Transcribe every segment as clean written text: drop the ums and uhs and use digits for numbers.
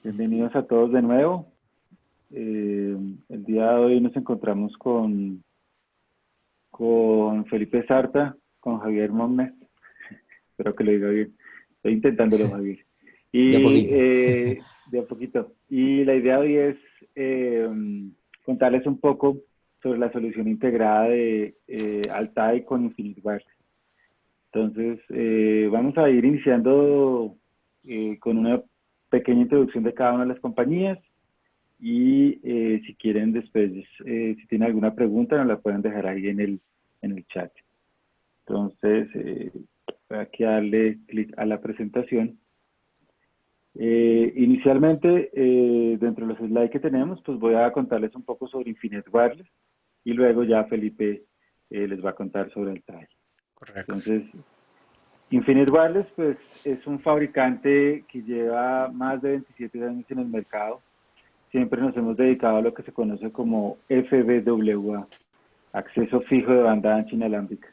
Bienvenidos a todos de nuevo. El día de hoy nos encontramos con Felipe Sarta, con Javier Momnes. Espero que lo diga bien. Estoy intentándolo, Javier. De a Y poquito. de a poquito. Y la idea hoy es contarles un poco sobre la solución integrada de Altai con Infinite Wireless. Entonces, vamos a ir iniciando con una pequeña introducción de cada una de las compañías. Y si quieren después, si tienen alguna pregunta, nos la pueden dejar ahí en el chat. Entonces, voy aquí a darle clic a la presentación. Inicialmente, dentro de los slides que tenemos, pues voy a contarles un poco sobre Infinite Wireless y luego ya Felipe les va a contar sobre el traje. Correcto. Entonces, Infinite Wireless, pues, es un fabricante que lleva más de 27 años en el mercado. Siempre nos hemos dedicado a lo que se conoce como FWA, acceso fijo de banda ancha inalámbrica,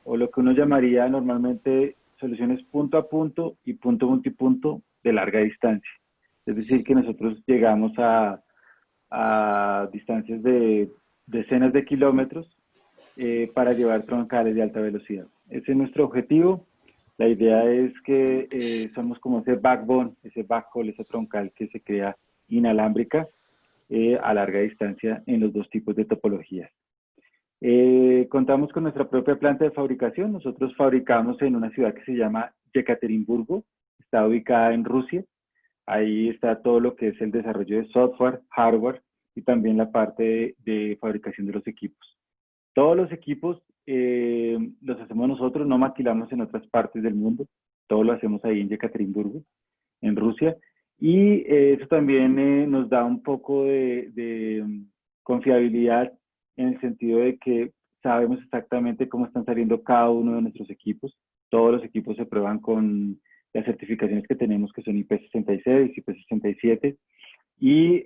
o lo que uno llamaría normalmente soluciones punto a punto y punto multipunto de larga distancia. Es decir, que nosotros llegamos a distancias de decenas de kilómetros para llevar troncales de alta velocidad. Ese es nuestro objetivo. La idea es que somos como ese backbone, ese backhaul, ese troncal que se crea inalámbrica a larga distancia en los dos tipos de topologías. Contamos con nuestra propia planta de fabricación. Nosotros fabricamos en una ciudad que se llama Yekaterinburgo, está ubicada en Rusia. Ahí está todo lo que es el desarrollo de software, hardware y también la parte de fabricación de los equipos. Todos los equipos los hacemos nosotros, no maquilamos en otras partes del mundo. Todo lo hacemos ahí en Yekaterinburgo, en Rusia. Y eso también nos da un poco de confiabilidad en el sentido de que sabemos exactamente cómo están saliendo cada uno de nuestros equipos. Todos los equipos se prueban con las certificaciones que tenemos, que son IP66, IP67, y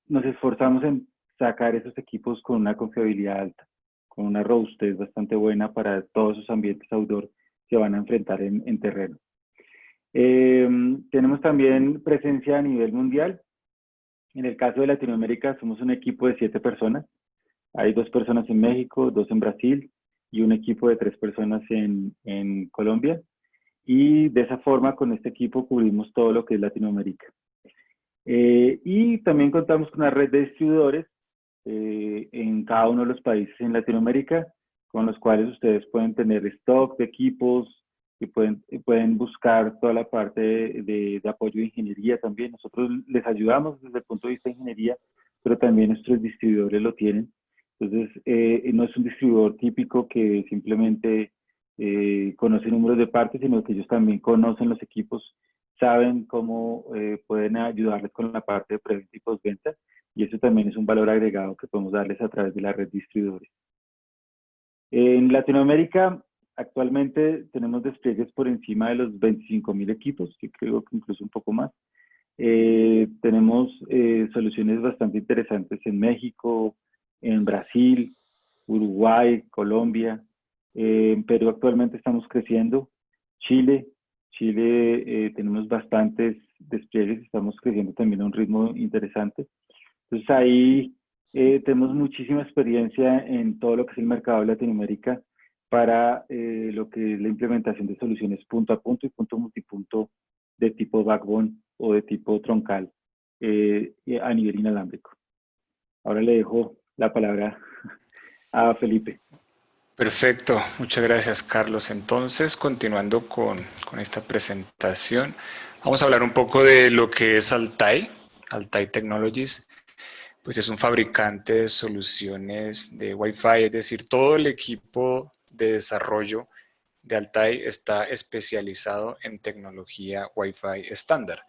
nos esforzamos en sacar esos equipos con una confiabilidad alta, con una robustez bastante buena para todos esos ambientes outdoor que van a enfrentar en terreno. Tenemos también presencia a nivel mundial. En el caso de Latinoamérica, somos un equipo de 7 personas. Hay 2 personas en México, 2 en Brasil y un equipo de 3 personas en Colombia. Y de esa forma, con este equipo, cubrimos todo lo que es Latinoamérica. Y también contamos con una red de distribuidores en cada uno de los países en Latinoamérica, con los cuales ustedes pueden tener stock de equipos, y pueden buscar toda la parte de apoyo de ingeniería también. Nosotros les ayudamos desde el punto de vista de ingeniería, pero también nuestros distribuidores lo tienen. Entonces, no es un distribuidor típico que simplemente conoce números de partes, sino que ellos también conocen los equipos, saben cómo pueden ayudarles con la parte de preventa y postventa, y eso también es un valor agregado que podemos darles a través de la red de distribuidores. En Latinoamérica, actualmente tenemos despliegues por encima de los 25.000 equipos, que creo que incluso un poco más. Tenemos soluciones bastante interesantes en México, en Brasil, Uruguay, Colombia. En Perú actualmente estamos creciendo. Chile, tenemos bastantes despliegues, estamos creciendo también a un ritmo interesante. Entonces ahí tenemos muchísima experiencia en todo lo que es el mercado de Latinoamérica para lo que es la implementación de soluciones punto a punto y punto multipunto de tipo backbone o de tipo troncal a nivel inalámbrico. Ahora le dejo la palabra a Felipe. Perfecto, muchas gracias Carlos. Entonces, continuando con esta presentación, vamos a hablar un poco de lo que es Altai. Altai Technologies, pues es un fabricante de soluciones de Wi-Fi, es decir, todo el equipo de desarrollo de Altai está especializado en tecnología Wi-Fi estándar.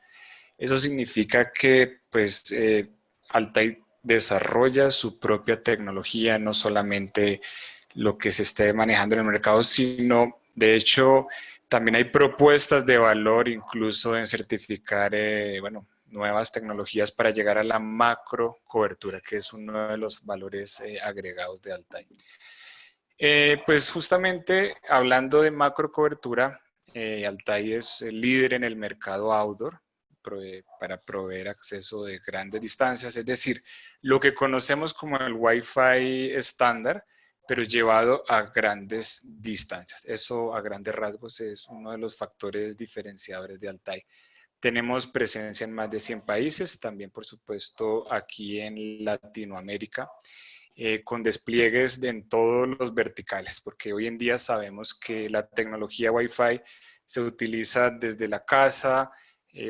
Eso significa que pues Altai desarrolla su propia tecnología, no solamente lo que se esté manejando en el mercado, sino de hecho también hay propuestas de valor incluso en certificar nuevas tecnologías para llegar a la macro cobertura, que es uno de los valores agregados de Altai. Pues justamente hablando de macro cobertura, Altai es el líder en el mercado outdoor, para proveer acceso de grandes distancias, es decir, lo que conocemos como el Wi-Fi estándar, pero llevado a grandes distancias. Eso a grandes rasgos es uno de los factores diferenciadores de Altai. Tenemos presencia en más de 100 países, también por supuesto aquí en Latinoamérica, con despliegues en todos los verticales, porque hoy en día sabemos que la tecnología Wi-Fi se utiliza desde la casa,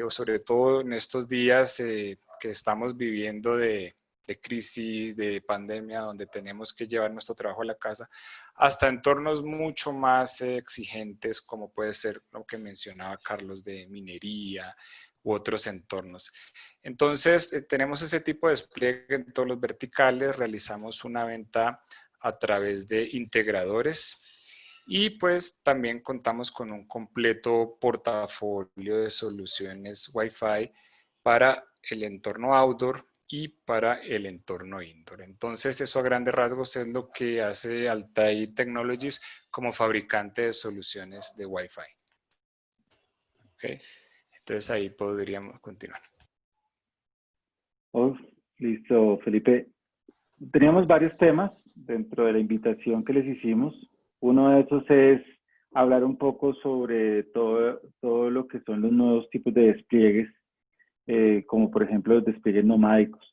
o sobre todo en estos días que estamos viviendo de crisis, de pandemia, donde tenemos que llevar nuestro trabajo a la casa, hasta entornos mucho más exigentes, como puede ser lo que mencionaba Carlos de minería u otros entornos. Entonces, tenemos ese tipo de despliegue en todos los verticales, realizamos una venta a través de integradores y pues también contamos con un completo portafolio de soluciones Wi-Fi para el entorno outdoor y para el entorno indoor. Entonces, eso a grandes rasgos es lo que hace Altai Technologies como fabricante de soluciones de Wi-Fi. ¿Okay? Entonces, ahí podríamos continuar. Oh, listo, Felipe. Teníamos varios temas dentro de la invitación que les hicimos. Uno de esos es hablar un poco sobre todo lo que son los nuevos tipos de despliegues, como por ejemplo los despliegues nomádicos.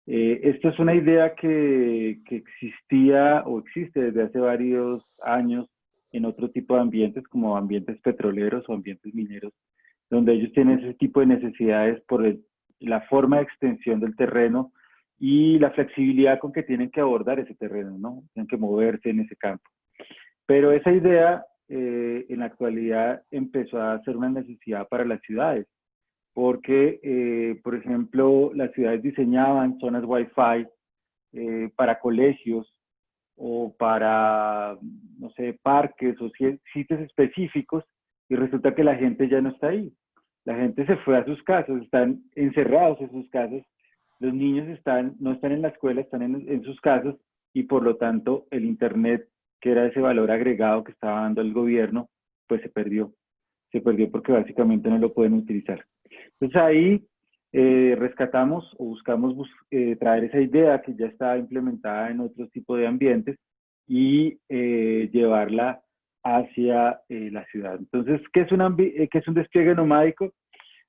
Esto es una idea que existía o existe desde hace varios años en otro tipo de ambientes, como ambientes petroleros o ambientes mineros, donde ellos tienen ese tipo de necesidades por la forma de extensión del terreno y la flexibilidad con que tienen que abordar ese terreno, ¿no? Tienen que moverse en ese campo. Pero esa idea en la actualidad empezó a ser una necesidad para las ciudades, porque, por ejemplo, las ciudades diseñaban zonas Wi-Fi para colegios o para, no sé, parques o sitios específicos, y resulta que la gente ya no está ahí. La gente se fue a sus casas, están encerrados en sus casas, los niños no están en la escuela, están en sus casas, y por lo tanto el Internet, que era ese valor agregado que estaba dando el gobierno, pues se perdió. Se perdió porque básicamente no lo pueden utilizar. Entonces ahí rescatamos o buscamos traer esa idea que ya está implementada en otros tipos de ambientes y llevarla hacia la ciudad. Entonces, ¿qué es un despliegue nomádico?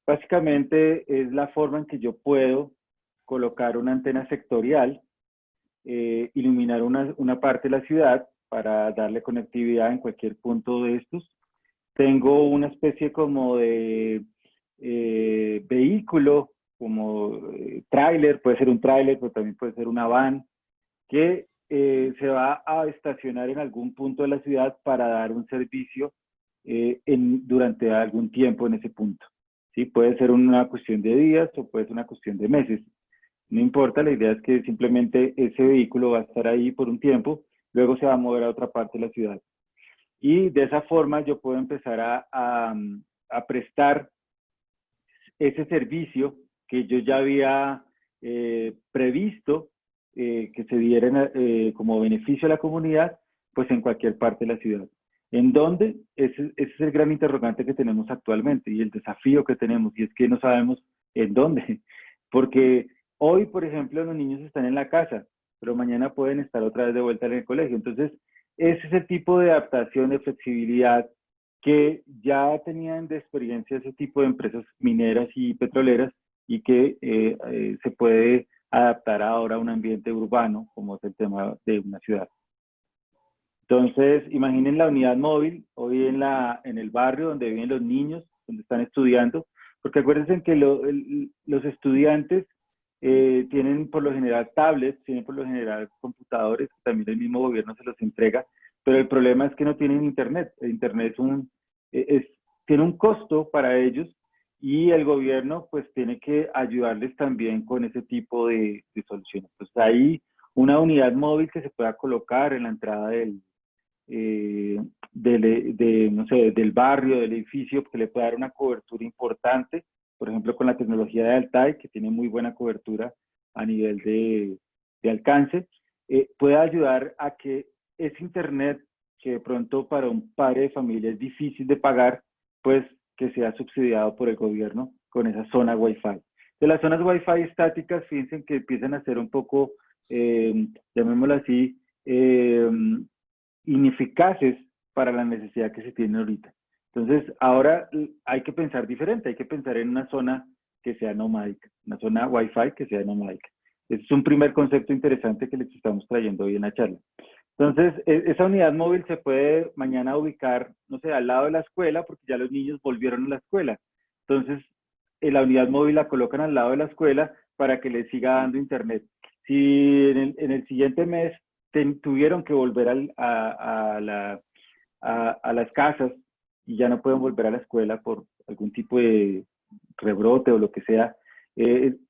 Básicamente es la forma en que yo puedo colocar una antena sectorial, iluminar una parte de la ciudad para darle conectividad en cualquier punto de estos. Tengo una especie como de vehículo, como tráiler, puede ser un tráiler, pero también puede ser una van, que se va a estacionar en algún punto de la ciudad para dar un servicio durante algún tiempo en ese punto. ¿Sí? Puede ser una cuestión de días o puede ser una cuestión de meses. No importa, la idea es que simplemente ese vehículo va a estar ahí por un tiempo, luego se va a mover a otra parte de la ciudad. Y de esa forma yo puedo empezar a prestar ese servicio que yo ya había previsto que se diera como beneficio a la comunidad, pues en cualquier parte de la ciudad. ¿En dónde? Ese es el gran interrogante que tenemos actualmente y el desafío que tenemos, y es que no sabemos en dónde. Porque hoy, por ejemplo, los niños están en la casa, pero mañana pueden estar otra vez de vuelta en el colegio. Entonces, ese es el tipo de adaptación, de flexibilidad que ya tenían de experiencia ese tipo de empresas mineras y petroleras y que se puede adaptar ahora a un ambiente urbano, como es el tema de una ciudad. Entonces, imaginen la unidad móvil hoy en el barrio donde viven los niños, donde están estudiando, porque acuérdense que los estudiantes tienen por lo general tablets, tienen por lo general computadores, que también el mismo gobierno se los entrega, pero el problema es que no tienen internet. El internet tiene un costo para ellos y el gobierno pues tiene que ayudarles también con ese tipo de soluciones. Pues hay una unidad móvil que se pueda colocar en la entrada no sé, del barrio, del edificio, que le pueda dar una cobertura importante, por ejemplo con la tecnología de Altai, que tiene muy buena cobertura a nivel de alcance, pueda ayudar a que ese internet, que de pronto para un padre de familia es difícil de pagar, pues que sea subsidiado por el gobierno con esa zona Wi-Fi. De las zonas Wi-Fi estáticas, fíjense que empiezan a ser un poco, llamémoslo así, ineficaces para la necesidad que se tiene ahorita. Entonces, ahora hay que pensar diferente, hay que pensar en una zona que sea nomádica, una zona Wi-Fi que sea nomádica. Ese es un primer concepto interesante que les estamos trayendo hoy en la charla. Entonces, esa unidad móvil se puede mañana ubicar, no sé, al lado de la escuela, porque ya los niños volvieron a la escuela. Entonces, la unidad móvil la colocan al lado de la escuela para que les siga dando internet. Si en el siguiente mes tuvieron que volver a las casas y ya no pueden volver a la escuela por algún tipo de rebrote o lo que sea,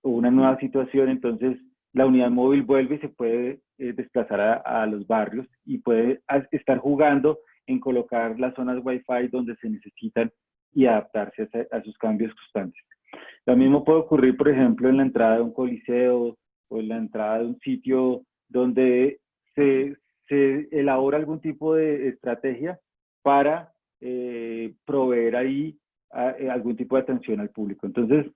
o una nueva situación, entonces la unidad móvil vuelve y se puede desplazar a los barrios y puede estar jugando en colocar las zonas Wi-Fi donde se necesitan y adaptarse a sus cambios constantes. Lo mismo puede ocurrir, por ejemplo, en la entrada de un coliseo o en la entrada de un sitio donde se elabora algún tipo de estrategia para proveer ahí algún tipo de atención al público. Entonces,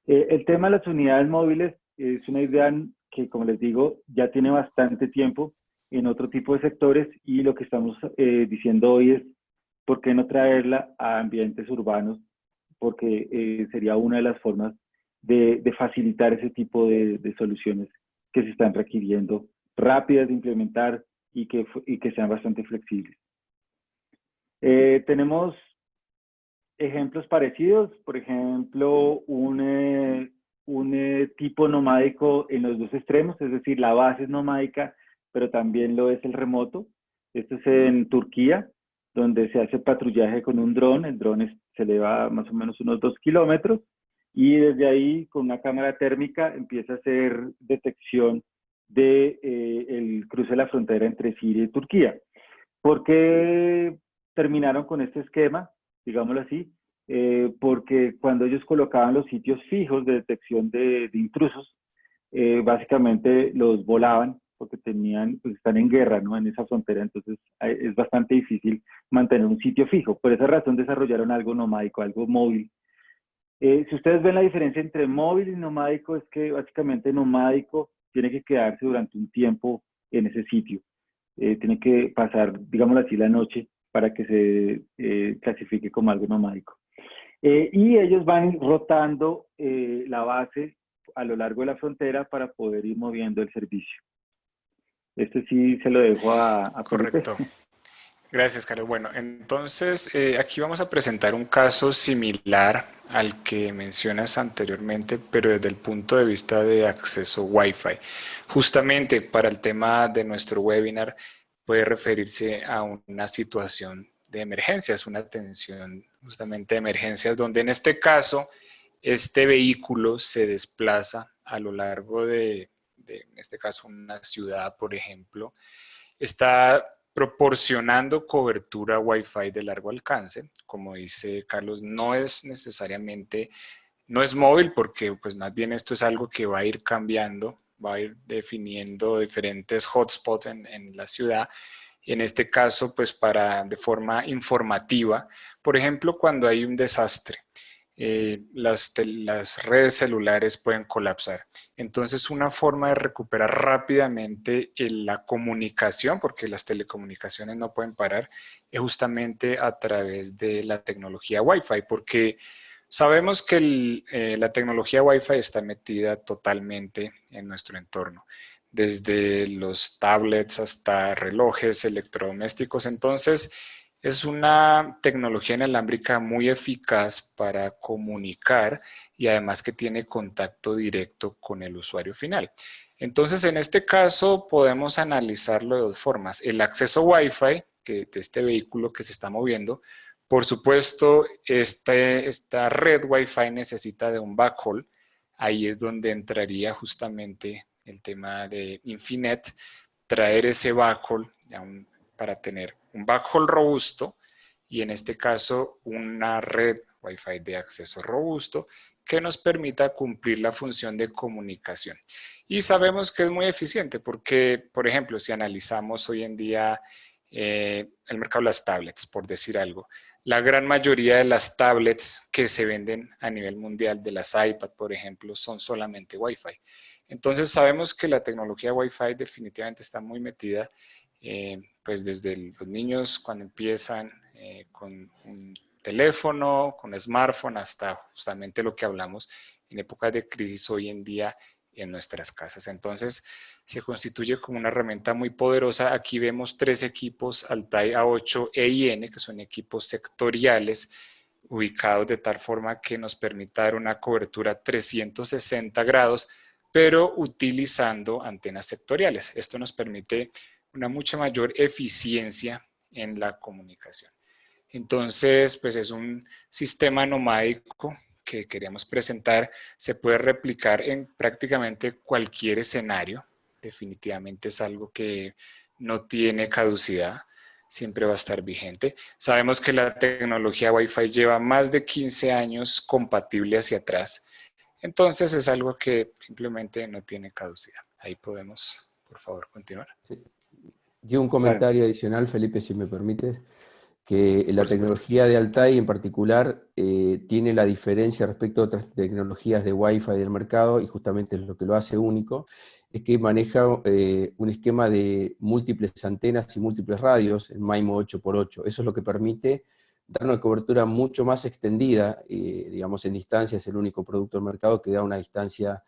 el tema de las unidades móviles es una idea que, como les digo, ya tiene bastante tiempo en otro tipo de sectores y lo que estamos diciendo hoy es por qué no traerla a ambientes urbanos, porque sería una de las formas de facilitar ese tipo de soluciones que se están requiriendo, rápidas de implementar y que sean bastante flexibles. Tenemos ejemplos parecidos, por ejemplo, un tipo nomádico en los dos extremos, es decir, la base es nomádica, pero también lo es el remoto. Esto es en Turquía, donde se hace patrullaje con un dron. El dron se eleva más o menos unos 2 kilómetros y desde ahí con una cámara térmica empieza a hacer detección de el cruce de la frontera entre Siria y Turquía. ¿Por qué terminaron con este esquema? Digámoslo así, porque cuando ellos colocaban los sitios fijos de detección de intrusos, básicamente los volaban porque pues están en guerra, ¿no? En esa frontera, entonces es bastante difícil mantener un sitio fijo. Por esa razón desarrollaron algo nomádico, algo móvil. Si ustedes ven la diferencia entre móvil y nomádico, es que básicamente nomádico tiene que quedarse durante un tiempo en ese sitio. Tiene que pasar, digámoslo así, la noche para que se clasifique como algo nomádico. Y ellos van rotando la base a lo largo de la frontera para poder ir moviendo el servicio. Este sí se lo dejo a Felipe. Correcto. Gracias, Carlos. Bueno, entonces aquí vamos a presentar un caso similar al que mencionas anteriormente, pero desde el punto de vista de acceso Wi-Fi. Justamente para el tema de nuestro webinar puede referirse a una situación de emergencias, una atención justamente de emergencias, donde en este caso este vehículo se desplaza a lo largo en este caso, una ciudad, por ejemplo, está proporcionando cobertura Wi-Fi de largo alcance. Como dice Carlos, no es necesariamente, no es móvil porque pues más bien esto es algo que va a ir cambiando, va a ir definiendo diferentes hotspots en la ciudad. En este caso, pues de forma informativa, por ejemplo, cuando hay un desastre, las redes celulares pueden colapsar. Entonces, una forma de recuperar rápidamente la comunicación, porque las telecomunicaciones no pueden parar, es justamente a través de la tecnología Wi-Fi, porque sabemos que la tecnología Wi-Fi está metida totalmente en nuestro entorno, desde los tablets hasta relojes, electrodomésticos. Entonces, es una tecnología inalámbrica muy eficaz para comunicar y además que tiene contacto directo con el usuario final. Entonces, en este caso podemos analizarlo de dos formas. El acceso Wi-Fi de este vehículo que se está moviendo. Por supuesto, esta red Wi-Fi necesita de un backhaul. Ahí es donde entraría justamente el tema de Infinet, traer ese backhaul para tener un backhaul robusto y en este caso una red Wi-Fi de acceso robusto que nos permita cumplir la función de comunicación. Y sabemos que es muy eficiente porque, por ejemplo, si analizamos hoy en día el mercado de las tablets, por decir algo, la gran mayoría de las tablets que se venden a nivel mundial, de las iPad, por ejemplo, son solamente Wi-Fi. Entonces sabemos que la tecnología Wi-Fi definitivamente está muy metida, pues desde los niños cuando empiezan con un teléfono, con smartphone, hasta justamente lo que hablamos en épocas de crisis hoy en día en nuestras casas. Entonces, se constituye como una herramienta muy poderosa. Aquí vemos 3 equipos Altai A8 EIN, que son equipos sectoriales, ubicados de tal forma que nos permita dar una cobertura 360 grados, pero utilizando antenas sectoriales. Esto nos permite una mucha mayor eficiencia en la comunicación. Entonces, pues es un sistema nomádico que queríamos presentar, se puede replicar en prácticamente cualquier escenario. Definitivamente es algo que no tiene caducidad, siempre va a estar vigente. Sabemos que la tecnología Wi-Fi lleva más de 15 años compatible hacia atrás, entonces es algo que simplemente no tiene caducidad. Ahí podemos, por favor, continuar. Sí. Yo un Claro. comentario adicional, Felipe, si me permites, que la Por supuesto. tecnología de Altai en particular tiene la diferencia respecto a otras tecnologías de Wi-Fi del mercado, y justamente lo que lo hace único, es que maneja un esquema de múltiples antenas y múltiples radios en MIMO 8x8. Eso es lo que permite dar una cobertura mucho más extendida, digamos en distancia. Es el único producto del mercado que da una distancia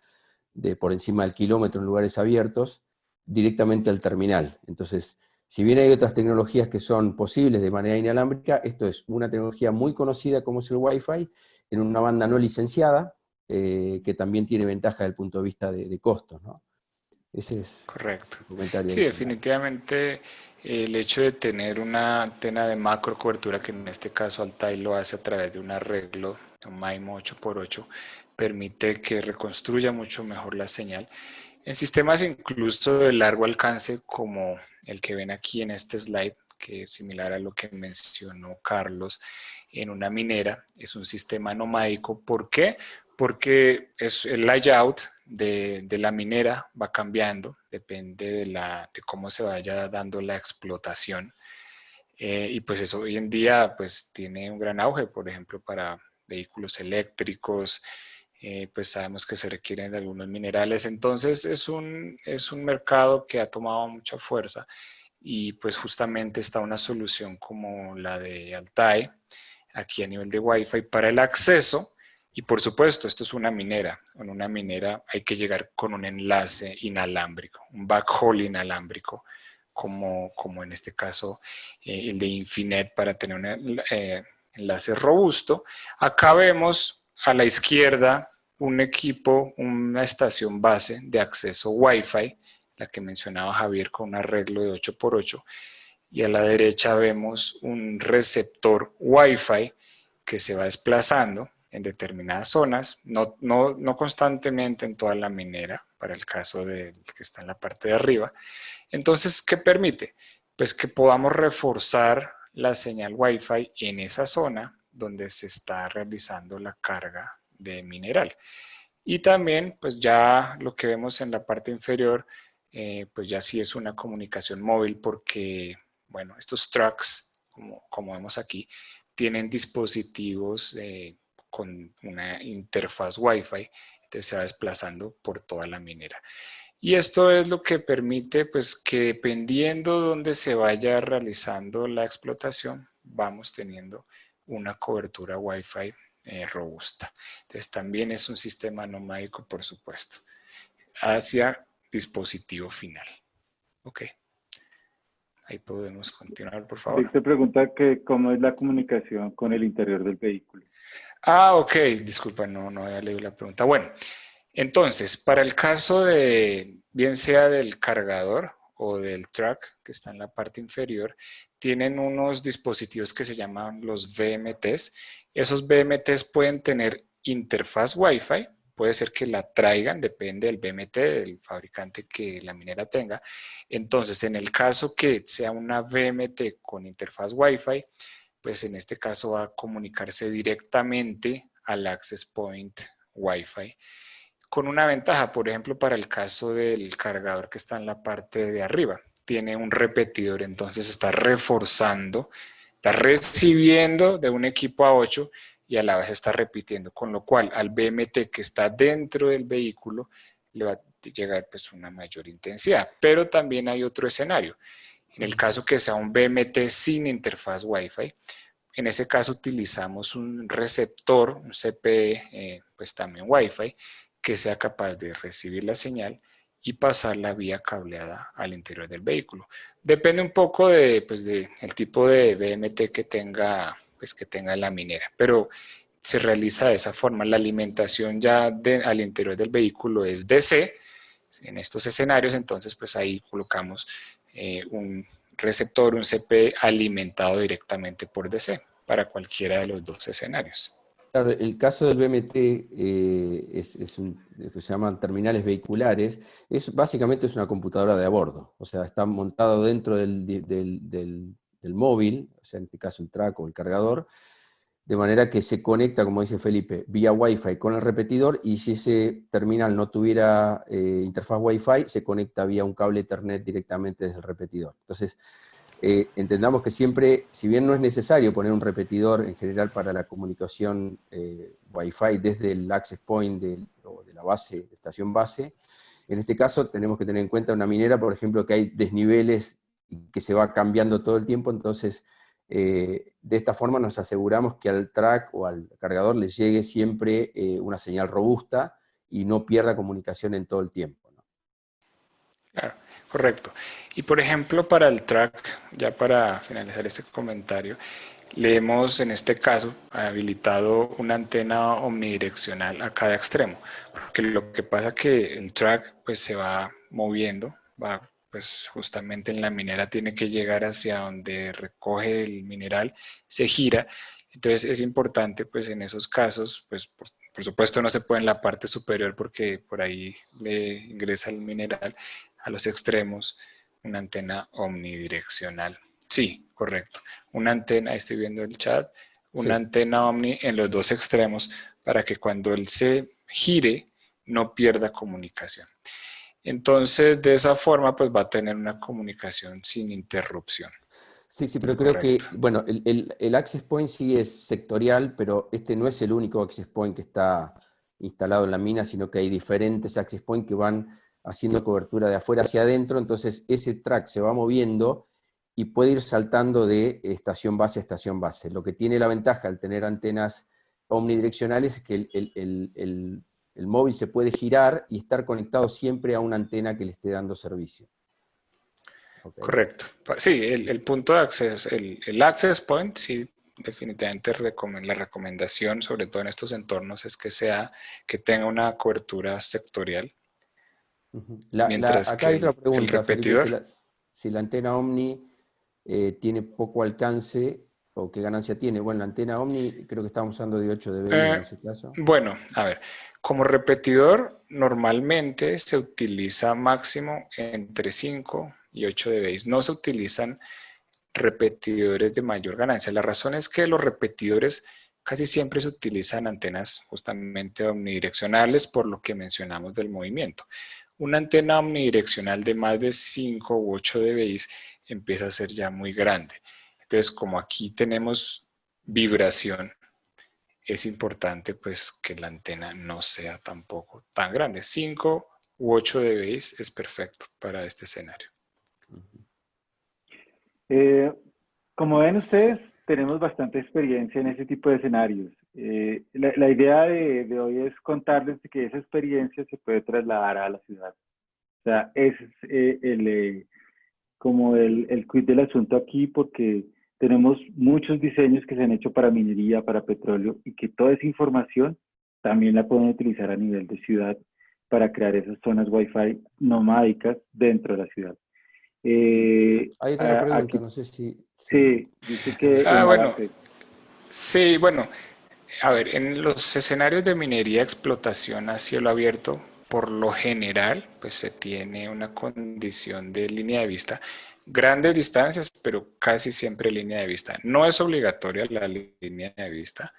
de por encima del kilómetro en lugares abiertos, directamente al terminal. Entonces, si bien hay otras tecnologías que son posibles de manera inalámbrica, esto es una tecnología muy conocida como es el Wi-Fi, en una banda no licenciada, que también tiene ventaja desde el punto de vista de costos, ¿no? Ese es Correcto. un comentario Sí, adicional. definitivamente el hecho de tener una antena de macro cobertura, que en este caso Altai lo hace a través de un arreglo, un MIMO 8x8, permite que reconstruya mucho mejor la señal. En sistemas incluso de largo alcance, como el que ven aquí en este slide, que es similar a lo que mencionó Carlos, en una minera, es un sistema nomádico. ¿Por qué? Porque es el layout de la minera va cambiando, depende de cómo se vaya dando la explotación. Y pues eso hoy en día pues tiene un gran auge, por ejemplo, para vehículos eléctricos, pues sabemos que se requieren de algunos minerales. Entonces es un mercado que ha tomado mucha fuerza, y pues justamente está una solución como la de Altai, aquí a nivel de Wi-Fi para el acceso. Y por supuesto, esto es una minera. En una minera hay que llegar con un enlace inalámbrico, un backhaul inalámbrico, como en este caso el de Infinet, para tener un enlace robusto. Acá vemos a la izquierda un equipo, una estación base de acceso Wi-Fi, la que mencionaba Javier, con un arreglo de 8x8. Y a la derecha vemos un receptor Wi-Fi que se va desplazando en determinadas zonas, no constantemente en toda la minera, para el caso del que está en la parte de arriba. Entonces, ¿qué permite? Pues que podamos reforzar la señal Wi-Fi en esa zona donde se está realizando la carga de mineral. Y también, pues ya lo que vemos en la parte inferior, pues ya sí es una comunicación móvil, porque, bueno, estos trucks, como vemos aquí, tienen dispositivos con una interfaz Wi-Fi, entonces se va desplazando por toda la minera. Y esto es lo que permite, pues, que dependiendo de dónde se vaya realizando la explotación, vamos teniendo una cobertura Wi-Fi robusta. Entonces, también es un sistema nomádico, por supuesto, hacia dispositivo final. Ok. Ahí podemos continuar, por favor. Víctor pregunta que cómo es la comunicación con el interior del vehículo. Ah, ok. Disculpa, no había leído la pregunta. Bueno, entonces, para el caso de, bien sea del cargador o del truck que está en la parte inferior, tienen unos dispositivos que se llaman los VMTs. Esos VMTs pueden tener interfaz Wi-Fi, puede ser que la traigan, depende del VMT, del fabricante que la minera tenga. Entonces, en el caso que sea una VMT con interfaz Wi-Fi, pues en este caso va a comunicarse directamente al access point Wi-Fi, con una ventaja. Por ejemplo, para el caso del cargador que está en la parte de arriba, tiene un repetidor, entonces está reforzando Está recibiendo de un equipo a 8 y a la vez está repitiendo, con lo cual al BMT que está dentro del vehículo le va a llegar pues una mayor intensidad. Pero también hay otro escenario. En el caso que sea un BMT sin interfaz Wi-Fi, en ese caso utilizamos un receptor, un CPE, pues también Wi-Fi, que sea capaz de recibir la señal y pasar la vía cableada al interior del vehículo. Depende un poco de, pues el tipo de BMT pues que tenga la minera, pero se realiza de esa forma. La alimentación ya al interior del vehículo es DC. En estos escenarios, entonces, pues ahí colocamos un receptor, un CP alimentado directamente por DC para cualquiera de los dos escenarios. Claro, el caso del BMT lo que se llaman terminales vehiculares, básicamente es una computadora de a bordo, o sea, está montado dentro del móvil, o sea, en este caso el track o el cargador, de manera que se conecta, como dice Felipe, vía Wi-Fi con el repetidor, y si ese terminal no tuviera interfaz Wi-Fi, se conecta vía un cable Ethernet directamente desde el repetidor. Entonces, entendamos que siempre, si bien no es necesario poner un repetidor en general para la comunicación Wi-Fi desde el access point o de la base, de estación base, en este caso tenemos que tener en cuenta una minera, por ejemplo, que hay desniveles que se va cambiando todo el tiempo, entonces de esta forma nos aseguramos que al track o al cargador le llegue siempre una señal robusta y no pierda comunicación en todo el tiempo, ¿no? Claro, correcto. Y por ejemplo, para el track, ya para finalizar este comentario, le hemos en este caso habilitado una antena omnidireccional a cada extremo, porque lo que pasa es que el track pues se va moviendo, va pues justamente en la minera, tiene que llegar hacia donde recoge el mineral, se gira. Entonces es importante pues en esos casos, pues por supuesto no se puede en la parte superior porque por ahí le ingresa el mineral, a los extremos una antena omnidireccional. Sí, correcto. Una antena, estoy viendo el chat, una Sí. antena omni en los dos extremos para que cuando él se gire no pierda comunicación. Entonces, de esa forma, pues va a tener una comunicación sin interrupción. Sí, sí, pero creo Correcto. que, bueno, el access point sí es sectorial, pero este no es el único access point que está instalado en la mina, sino que hay diferentes access point que van haciendo cobertura de afuera hacia adentro, entonces ese track se va moviendo y puede ir saltando de estación base a estación base. Lo que tiene la ventaja al tener antenas omnidireccionales es que el móvil se puede girar y estar conectado siempre a una antena que le esté dando servicio. ¿Okay? Correcto. Sí, el punto de acceso, el access point, sí, definitivamente la recomendación, sobre todo en estos entornos, es que tenga una cobertura sectorial, Ujú. mientras Acá que hay otra el pregunta, Felipe, repetidor, si la antena Omni tiene poco alcance o qué ganancia tiene. Bueno, la antena Omni creo que estamos usando de 8 dBi en eh, ese caso. bueno, a ver, como repetidor normalmente se utiliza máximo entre 5 y 8 dB. No se utilizan repetidores de mayor ganancia. La razón es que los repetidores casi siempre se utilizan antenas justamente omnidireccionales por lo que mencionamos del movimiento. Una antena omnidireccional de más de 5 u 8 dBi empieza a ser ya muy grande. Entonces, como aquí tenemos vibración, es importante pues que la antena no sea tampoco tan grande. 5 u 8 dBi es perfecto para este escenario. Eh, Como ven ustedes, tenemos bastante experiencia en ese tipo de escenarios. La idea de hoy es contarles que esa experiencia se puede trasladar a la ciudad. O sea, ese es como el quid del asunto aquí, porque tenemos muchos diseños que se han hecho para minería, para petróleo, y que toda esa información también la pueden utilizar a nivel de ciudad para crear esas zonas Wi-Fi nomádicas dentro de la ciudad. Ahí está la pregunta, Aquí no sé si... sí, dice que en Ah, la bueno, base. sí, bueno, a ver, en los escenarios de minería explotación a cielo abierto, por lo general, pues se tiene una condición de línea de vista, grandes distancias, pero casi siempre línea de vista. No es obligatoria la línea de vista,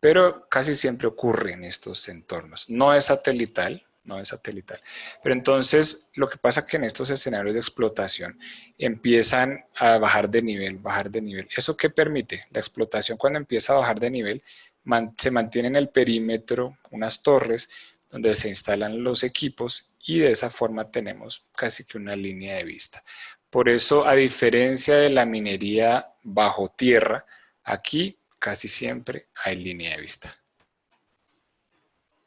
pero casi siempre ocurre en estos entornos. No es satelital, no es satelital. Pero entonces, lo que pasa es que en estos escenarios de explotación empiezan a bajar de nivel, bajar de nivel. ¿Eso qué permite? La explotación, cuando empieza a bajar de nivel, se mantiene en el perímetro unas torres donde se instalan los equipos y de esa forma tenemos casi que una línea de vista. Por eso, a diferencia de la minería bajo tierra, aquí casi siempre hay línea de vista.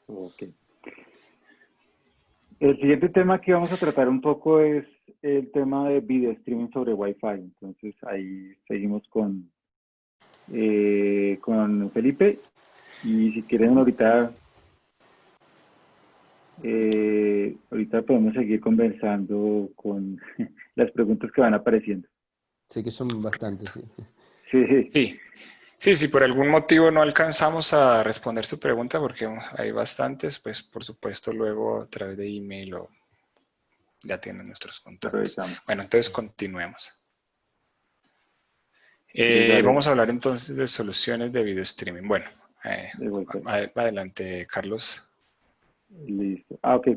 Ok. El siguiente tema que vamos a tratar un poco es el tema de video streaming sobre Wi-Fi. Entonces ahí seguimos con Felipe. Y si quieren ahorita podemos seguir conversando con las preguntas que van apareciendo. Sé que son bastantes, sí. Sí, si por algún motivo no alcanzamos a responder su pregunta, porque hay bastantes, pues por supuesto luego a través de email o ya tienen nuestros contactos. Bueno, entonces continuemos. Vamos a hablar entonces de soluciones de video streaming. Bueno, adelante, Carlos. Listo. Ok.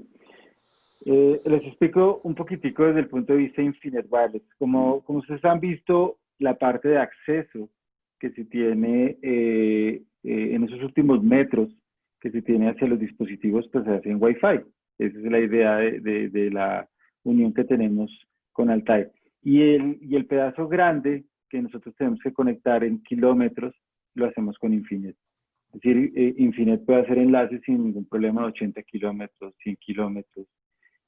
Les explico un poquitico desde el punto de vista de Infinite Wireless. Como ustedes han visto, la parte de acceso que se tiene en esos últimos metros que se tiene hacia los dispositivos, pues se hace en Wi-Fi. Esa es la idea de la unión que tenemos con Altair. Y el pedazo grande que nosotros tenemos que conectar en kilómetros, lo hacemos con Infinite. Es decir, Infinite puede hacer enlaces sin ningún problema de 80 kilómetros, 100 kilómetros.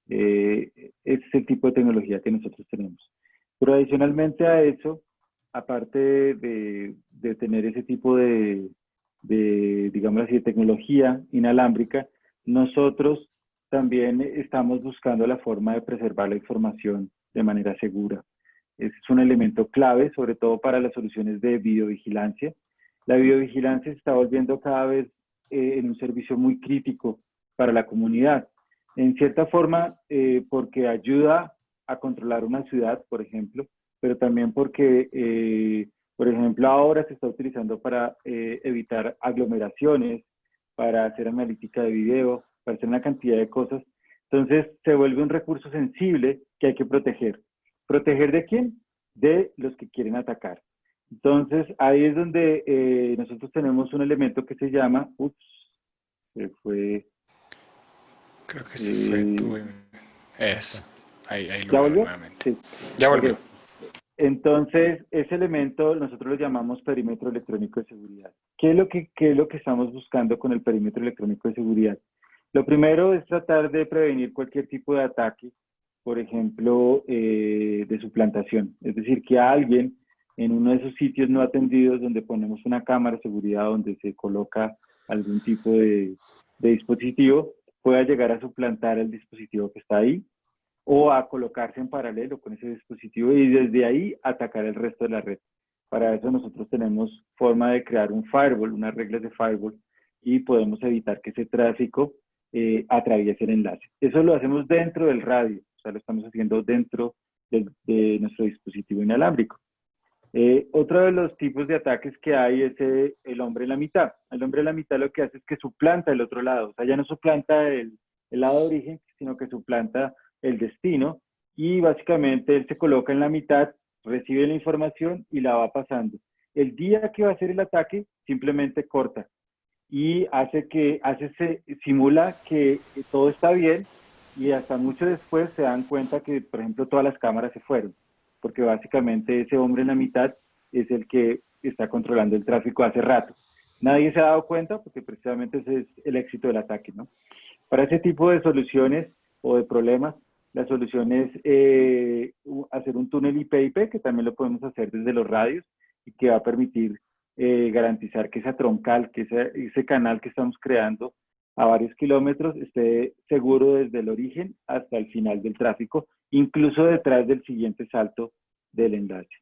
Ese es el tipo de tecnología que nosotros tenemos. Pero adicionalmente a eso, aparte de tener ese tipo digamos así, de tecnología inalámbrica, nosotros también estamos buscando la forma de preservar la información de manera segura. Ese es un elemento clave, sobre todo para las soluciones de videovigilancia. La videovigilancia se está volviendo cada vez en un servicio muy crítico para la comunidad. En cierta forma, porque ayuda a controlar una ciudad, por ejemplo, pero también porque, por ejemplo, ahora se está utilizando para evitar aglomeraciones, para hacer analítica de video, para hacer una cantidad de cosas. Entonces, se vuelve un recurso sensible que hay que proteger. ¿Proteger de quién? De los que quieren atacar. Entonces, ahí es donde nosotros tenemos un elemento que se llama, se fue... Creo que se fue tu... Eso, ahí lo ¿Ya veo volvió? nuevamente. Sí. Ya volvió. Okay. Entonces, ese elemento nosotros lo llamamos perímetro electrónico de seguridad. ¿Qué es lo que estamos buscando con el perímetro electrónico de seguridad? Lo primero es tratar de prevenir cualquier tipo de ataque, por ejemplo, de suplantación. Es decir, que alguien en uno de esos sitios no atendidos donde ponemos una cámara de seguridad, donde se coloca algún tipo de dispositivo, pueda llegar a suplantar el dispositivo que está ahí, o a colocarse en paralelo con ese dispositivo y desde ahí atacar el resto de la red. Para eso nosotros tenemos forma de crear un firewall, unas reglas de firewall, y podemos evitar que ese tráfico atraviese el enlace. Eso lo hacemos dentro del radio, o sea, lo estamos haciendo dentro de nuestro dispositivo inalámbrico. Otro de los tipos de ataques que hay es el hombre en la mitad. El hombre en la mitad lo que hace es que suplanta el otro lado, o sea, ya no suplanta el lado de origen, sino que suplanta el destino, y básicamente él se coloca en la mitad, recibe la información y la va pasando. El día que va a hacer el ataque, simplemente corta y simula que todo está bien, y hasta mucho después se dan cuenta que, por ejemplo, todas las cámaras se fueron, porque básicamente ese hombre en la mitad es el que está controlando el tráfico hace rato. Nadie se ha dado cuenta porque precisamente ese es el éxito del ataque, ¿no? Para ese tipo de soluciones o de problemas, la solución es hacer un túnel IP-IP, que también lo podemos hacer desde los radios y que va a permitir garantizar que esa troncal, que ese canal que estamos creando a varios kilómetros esté seguro desde el origen hasta el final del tráfico, incluso detrás del siguiente salto del enlace.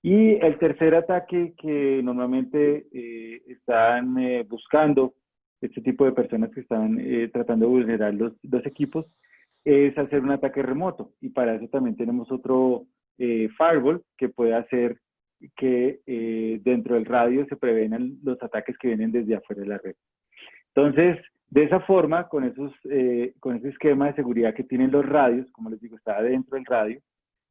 Y el tercer ataque que normalmente están buscando este tipo de personas que están tratando de vulnerar los equipos es hacer un ataque remoto, y para eso también tenemos otro firewall que puede hacer que dentro del radio se prevenan los ataques que vienen desde afuera de la red. Entonces, De esa forma, con ese esquema de seguridad que tienen los radios, como les digo, está dentro del radio,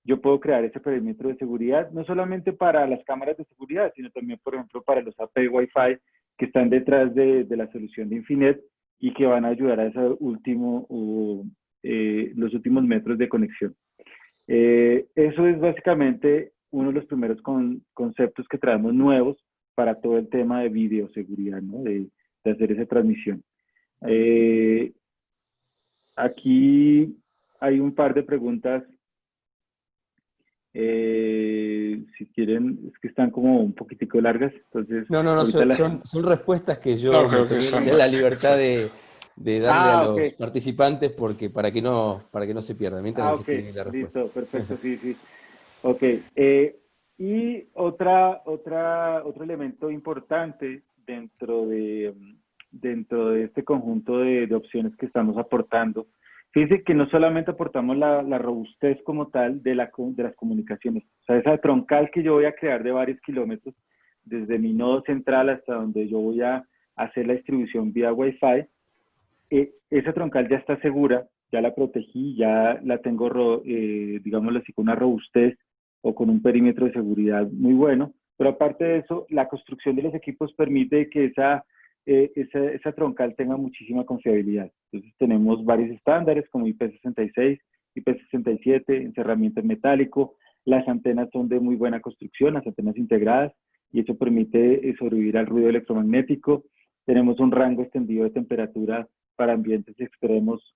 yo puedo crear ese perímetro de seguridad, no solamente para las cámaras de seguridad, sino también, por ejemplo, para los AP Wi-Fi que están detrás de la solución de Infinet y que van a ayudar a los últimos metros de conexión. Eso es básicamente uno de los primeros conceptos que traemos nuevos para todo el tema de videoseguridad, ¿no? De hacer esa transmisión. Aquí hay un par de preguntas. Si quieren, es que están como un poquitico largas, entonces... No, son respuestas que yo creo que son la libertad exacto. de darle a los participantes para que no se pierdan, mientras les escriben la respuesta. Listo, perfecto, sí. Ok, y otro elemento importante dentro de este conjunto de opciones que estamos aportando. Fíjense que no solamente aportamos la robustez como tal de las comunicaciones, o sea, esa troncal que yo voy a crear de varios kilómetros, desde mi nodo central hasta donde yo voy a hacer la distribución vía Wi-Fi, esa troncal ya está segura, ya la protegí, ya la tengo, digámoslo así, con una robustez o con un perímetro de seguridad muy bueno, pero aparte de eso, la construcción de los equipos permite que esa troncal tenga muchísima confiabilidad. Entonces tenemos varios estándares como IP66, IP67, encerramiento en metálico, las antenas son de muy buena construcción, las antenas integradas, y eso permite sobrevivir al ruido electromagnético. Tenemos un rango extendido de temperatura para ambientes extremos,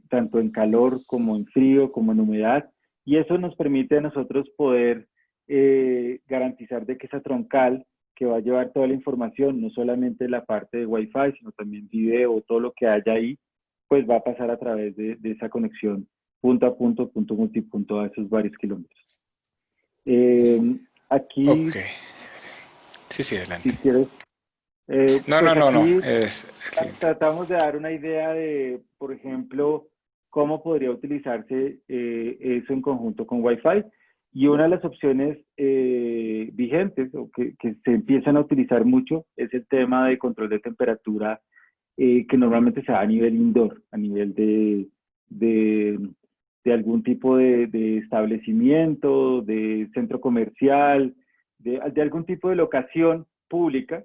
tanto en calor como en frío, como en humedad, y eso nos permite a nosotros poder garantizar de que esa troncal que va a llevar toda la información, no solamente la parte de Wi-Fi, sino también video, todo lo que haya ahí, pues va a pasar a través de esa conexión punto a punto, punto multipunto a esos varios kilómetros. Aquí... Ok. Sí, adelante. Si quieres... No. Tratamos de dar una idea de, por ejemplo, cómo podría utilizarse eso en conjunto con Wi-Fi. Y una de las opciones vigentes o que se empiezan a utilizar mucho es el tema de control de temperatura que normalmente se da a nivel indoor, a nivel de algún tipo de establecimiento, de centro comercial, de algún tipo de locación pública.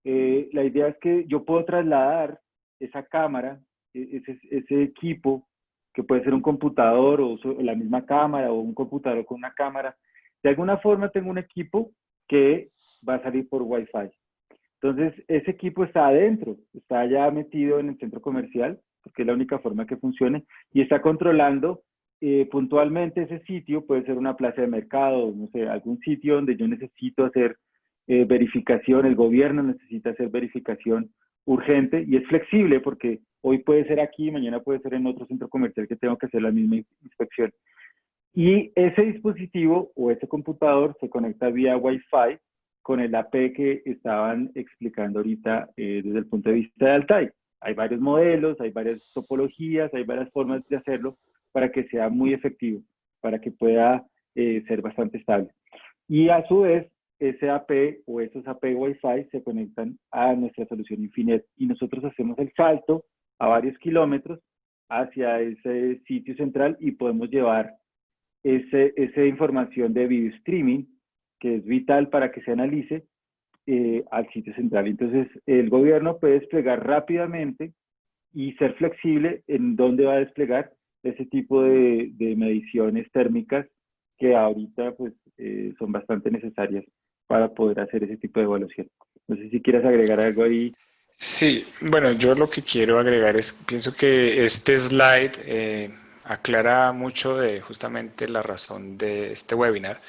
La idea es que yo puedo trasladar esa cámara, ese equipo, que puede ser un computador o la misma cámara o un computador con una cámara. De alguna forma tengo un equipo que va a salir por Wi-Fi. Entonces, ese equipo está adentro, está ya metido en el centro comercial, porque es la única forma que funcione, y está controlando puntualmente ese sitio. Puede ser una plaza de mercado, no sé, algún sitio donde yo necesito hacer verificación, el gobierno necesita hacer verificación urgente, y es flexible porque hoy puede ser aquí, mañana puede ser en otro centro comercial que tengo que hacer la misma inspección. Y ese dispositivo o ese computador se conecta vía Wi-Fi con el AP que estaban explicando ahorita desde el punto de vista de Altai. Hay varios modelos, hay varias topologías, hay varias formas de hacerlo para que sea muy efectivo, para que pueda ser bastante estable. Y a su vez, ese AP o esos AP Wi-Fi se conectan a nuestra solución Infinet y nosotros hacemos el salto a varios kilómetros hacia ese sitio central y podemos llevar esa información de video streaming, que es vital para que se analice, al sitio central. Entonces, el gobierno puede desplegar rápidamente y ser flexible en dónde va a desplegar ese tipo de mediciones térmicas que ahorita pues, son bastante necesarias para poder hacer ese tipo de evaluación. No sé si quieres agregar algo ahí. Sí, bueno, yo lo que quiero agregar es, pienso que este slide aclara mucho de justamente la razón de este webinar,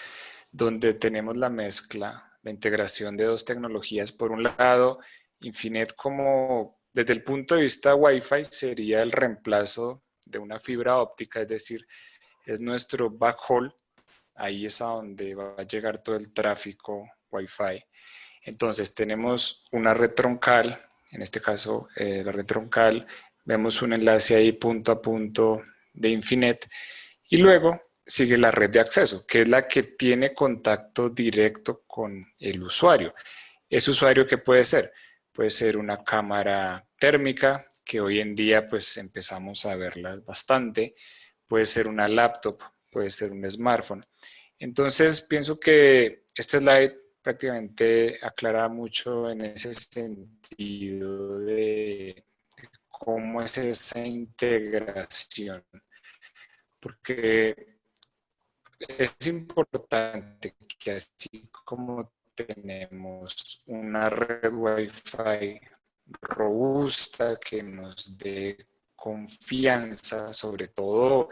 donde tenemos la mezcla, la integración de dos tecnologías. Por un lado, Infinet como desde el punto de vista Wi-Fi sería el reemplazo de una fibra óptica, es decir, es nuestro backhaul, ahí es a donde va a llegar todo el tráfico Wi-Fi. Entonces tenemos una red troncal, en este caso la red troncal, vemos un enlace ahí punto a punto de Infinet, y luego sigue la red de acceso, que es la que tiene contacto directo con el usuario. ¿Ese usuario qué puede ser? puede ser una cámara térmica, que hoy en día pues empezamos a verlas bastante, puede ser una laptop, puede ser un smartphone. Entonces pienso que este slide prácticamente aclara mucho en ese sentido de cómo es esa integración, porque es importante que así como tenemos una red Wi-Fi robusta que nos dé confianza, sobre todo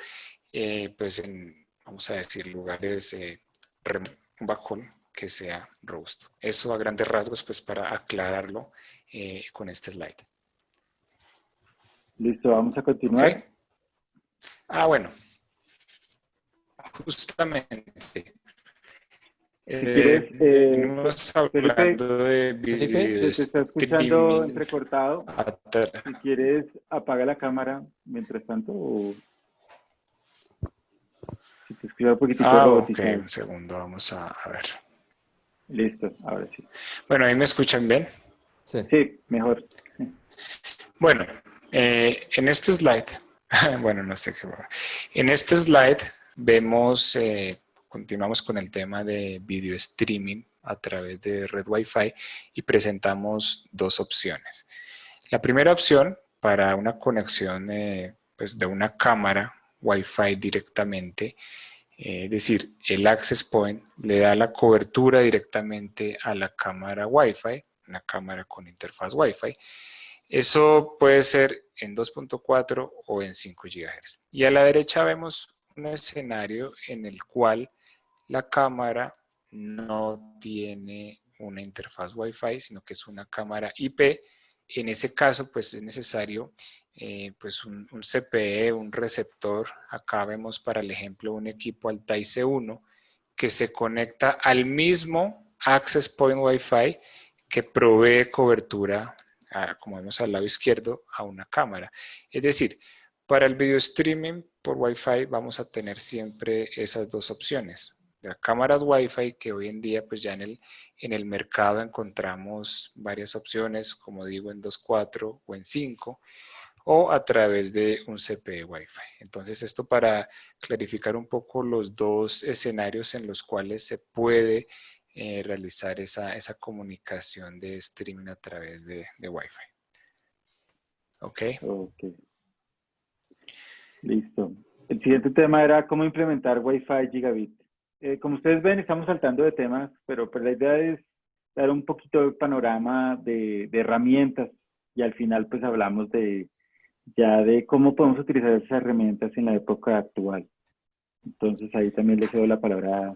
pues en, vamos a decir, lugares un backhaul que sea robusto. Eso a grandes rasgos, pues para aclararlo con este slide. Listo, vamos a continuar. ¿Okay? Ah, bueno, justamente. Si quieres, venimos Felipe, hablando de video se te está escuchando streaming. entrecortado. Si quieres, apaga la cámara mientras tanto o si te escucha un poquitico Ok, robotizado. un segundo, vamos a ver. Listo, ahora sí. Bueno, ¿ahí me escuchan bien? Sí, mejor. Bueno, en este slide, bueno, no sé qué. En este slide vemos, continuamos con el tema de video streaming a través de red Wi-Fi y presentamos dos opciones. La primera opción para una conexión pues de una cámara Wi-Fi directamente, es decir, el access point le da la cobertura directamente a la cámara Wi-Fi, una cámara con interfaz Wi-Fi. Eso puede ser en 2.4 o en 5 GHz. Y a la derecha vemos un escenario en el cual la cámara no tiene una interfaz Wi-Fi, sino que es una cámara IP. En ese caso, pues es necesario pues un CPE, un receptor. Acá vemos para el ejemplo un equipo Altai C1 que se conecta al mismo access point Wi-Fi que provee cobertura, como vemos al lado izquierdo, a una cámara. Es decir, para el video streaming por Wi-Fi vamos a tener siempre esas dos opciones. Las cámaras Wi-Fi, que hoy en día pues ya en el mercado encontramos varias opciones, como digo, en 2.4 o en 5, o a través de un CPE Wi-Fi. Entonces esto para clarificar un poco los dos escenarios en los cuales se puede realizar esa comunicación de streaming a través de Wi-Fi. ¿Ok? Ok. Listo. El siguiente tema era cómo implementar Wi-Fi gigabit. Como ustedes ven, estamos saltando de temas, pero la idea es dar un poquito de panorama de herramientas y al final pues hablamos ya de cómo podemos utilizar esas herramientas en la época actual. Entonces ahí también le cedo la palabra.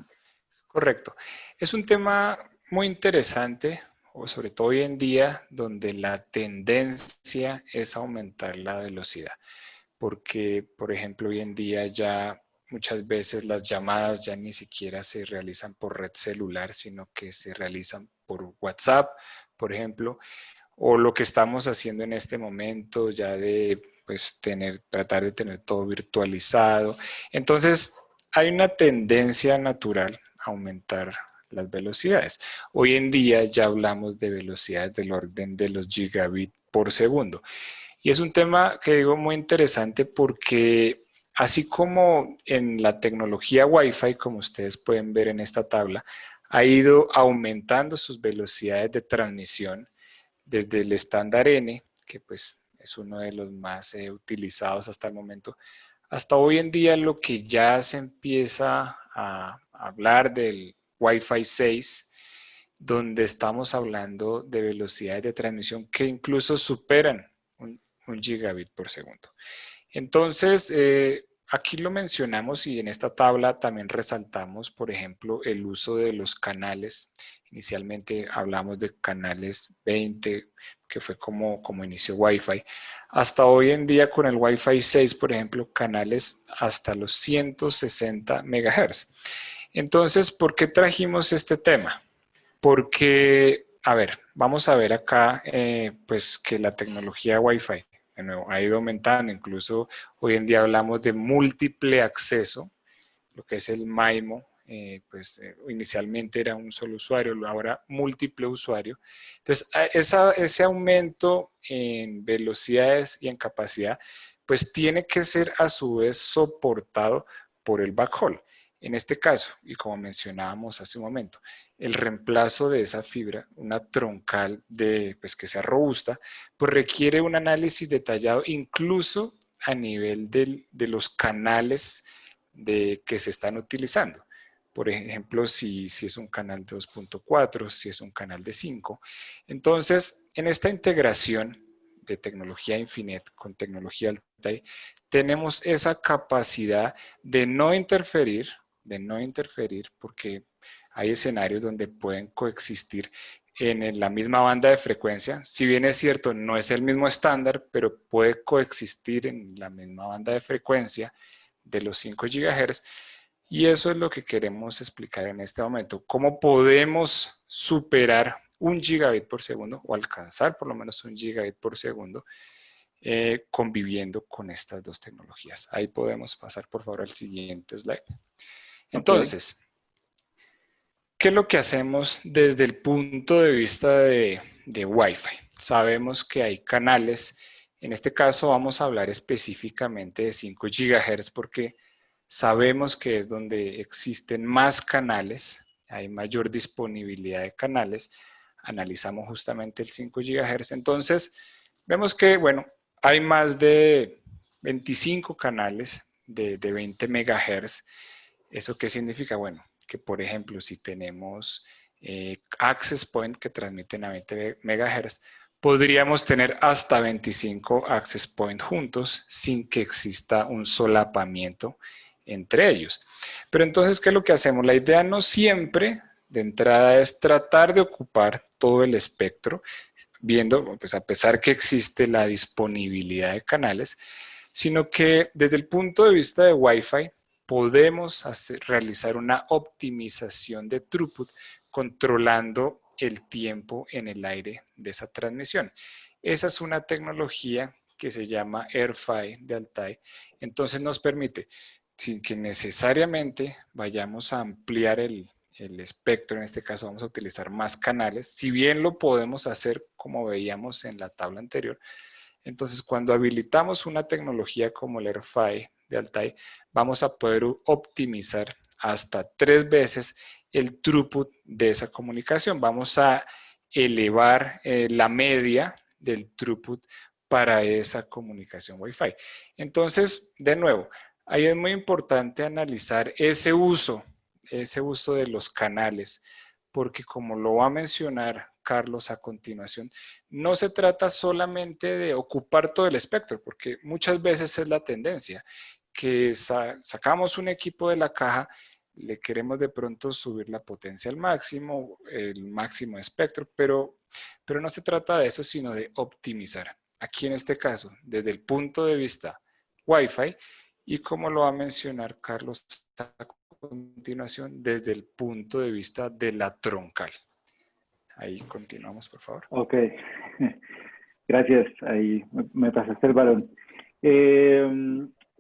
Correcto. Es un tema muy interesante, o sobre todo hoy en día, donde la tendencia es aumentar la velocidad. Porque, por ejemplo, hoy en día ya muchas veces las llamadas ya ni siquiera se realizan por red celular, sino que se realizan por WhatsApp, por ejemplo, o lo que estamos haciendo en este momento ya de pues tratar de tener todo virtualizado. Entonces, hay una tendencia natural a aumentar las velocidades. Hoy en día ya hablamos de velocidades del orden de los gigabits por segundo. Y es un tema que digo muy interesante porque así como en la tecnología Wi-Fi, como ustedes pueden ver en esta tabla, ha ido aumentando sus velocidades de transmisión desde el estándar N, que pues es uno de los más utilizados hasta el momento, hasta hoy en día lo que ya se empieza a hablar del Wi-Fi 6, donde estamos hablando de velocidades de transmisión que incluso superan un gigabit por segundo. Entonces, aquí lo mencionamos y en esta tabla también resaltamos, por ejemplo, el uso de los canales. Inicialmente hablamos de canales 20, que fue como inició Wi-Fi. Hasta hoy en día con el Wi-Fi 6, por ejemplo, canales hasta los 160 MHz. Entonces, ¿por qué trajimos este tema? Porque, a ver, vamos a ver acá, pues que la tecnología Wi-Fi de nuevo, ha ido aumentando. Incluso hoy en día hablamos de múltiple acceso, lo que es el MIMO inicialmente era un solo usuario, ahora múltiple usuario. Entonces, ese aumento en velocidades y en capacidad, pues tiene que ser a su vez soportado por el backhaul. En este caso, y como mencionábamos hace un momento, el reemplazo de esa fibra, una troncal pues que sea robusta, pues requiere un análisis detallado incluso a nivel de los canales que se están utilizando. Por ejemplo, si es un canal de 2.4, si es un canal de 5. Entonces, en esta integración de tecnología Infinet con tecnología Altai, tenemos esa capacidad de no interferir, porque hay escenarios donde pueden coexistir en la misma banda de frecuencia. Si bien es cierto, no es el mismo estándar, pero puede coexistir en la misma banda de frecuencia de los 5 GHz. Y eso es lo que queremos explicar en este momento. ¿Cómo podemos superar 1 gigabit por segundo o alcanzar por lo menos 1 gigabit por segundo conviviendo con estas dos tecnologías? Ahí podemos pasar por favor al siguiente slide. Entonces, ¿qué es lo que hacemos desde el punto de vista de Wi-Fi? Sabemos que hay canales, en este caso vamos a hablar específicamente de 5 GHz porque sabemos que es donde existen más canales, hay mayor disponibilidad de canales, analizamos justamente el 5 GHz, entonces vemos que, bueno, hay más de 25 canales de 20 MHz. ¿Eso qué significa? Bueno, que por ejemplo, si tenemos access point que transmiten a 20 MHz, podríamos tener hasta 25 access point juntos sin que exista un solapamiento entre ellos. Pero entonces, ¿qué es lo que hacemos? La idea no siempre de entrada es tratar de ocupar todo el espectro, viendo, pues a pesar que existe la disponibilidad de canales, sino que desde el punto de vista de Wi-Fi podemos realizar una optimización de throughput controlando el tiempo en el aire de esa transmisión. Esa es una tecnología que se llama AirFi de Altai. Entonces nos permite, sin que necesariamente vayamos a ampliar el espectro, en este caso vamos a utilizar más canales, si bien lo podemos hacer como veíamos en la tabla anterior. Entonces, cuando habilitamos una tecnología como el AirFi de Altai, vamos a poder optimizar hasta 3 veces el throughput de esa comunicación. Vamos a elevar la media del throughput para esa comunicación Wi-Fi. Entonces, de nuevo, ahí es muy importante analizar ese uso de los canales, porque como lo va a mencionar Carlos a continuación, no se trata solamente de ocupar todo el espectro, porque muchas veces es la tendencia, que sacamos un equipo de la caja, le queremos de pronto subir la potencia al máximo, el máximo espectro, pero no se trata de eso, sino de optimizar. Aquí en este caso, desde el punto de vista Wi-Fi, y como lo va a mencionar Carlos a continuación, desde el punto de vista de la troncal. Ahí continuamos, por favor. Ok, gracias. Ahí me pasaste el balón.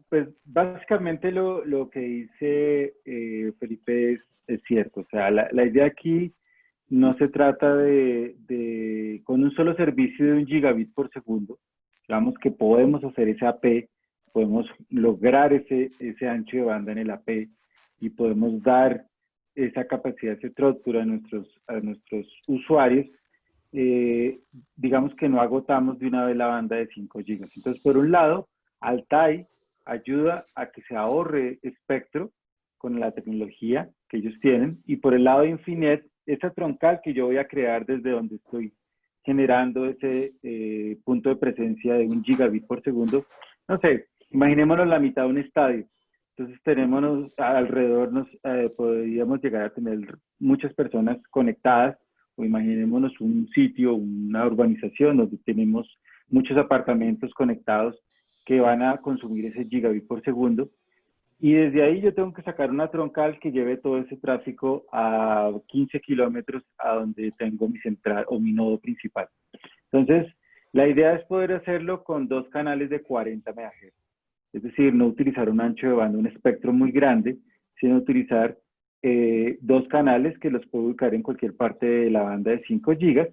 Pues básicamente lo que dice Felipe es cierto. O sea, la idea aquí no se trata con un solo servicio de 1 gigabit por segundo, digamos que podemos hacer ese AP, podemos lograr ese ancho de banda en el AP y podemos dar esa capacidad, ese throughput a nuestros usuarios, digamos que no agotamos de una vez la banda de 5 gigas. Entonces, por un lado, Altai ayuda a que se ahorre espectro con la tecnología que ellos tienen, y por el lado de Infinet, esa troncal que yo voy a crear desde donde estoy generando ese punto de presencia de 1 gigabit por segundo, no sé, imaginémonos la mitad de un estadio. Entonces tenemos alrededor, podríamos llegar a tener muchas personas conectadas, o imaginémonos un sitio, una urbanización donde tenemos muchos apartamentos conectados que van a consumir ese gigabit por segundo. Y desde ahí yo tengo que sacar una troncal que lleve todo ese tráfico a 15 kilómetros a donde tengo mi central o mi nodo principal. Entonces, la idea es poder hacerlo con 2 canales de 40 MHz. Es decir, no utilizar un ancho de banda, un espectro muy grande, sino utilizar dos canales que los puedo ubicar en cualquier parte de la banda de 5 gigas,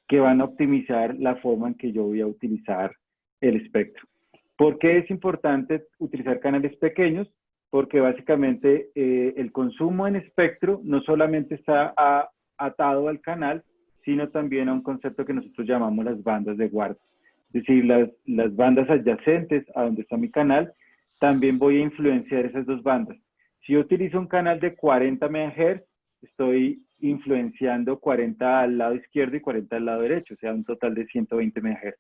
que van a optimizar la forma en que yo voy a utilizar el espectro. ¿Por qué es importante utilizar canales pequeños? Porque básicamente el consumo en espectro no solamente está atado al canal, sino también a un concepto que nosotros llamamos las bandas de guarda. Es decir, las bandas adyacentes a donde está mi canal, también voy a influenciar esas dos bandas. Si yo utilizo un canal de 40 MHz, estoy influenciando 40 al lado izquierdo y 40 al lado derecho, o sea, un total de 120 MHz.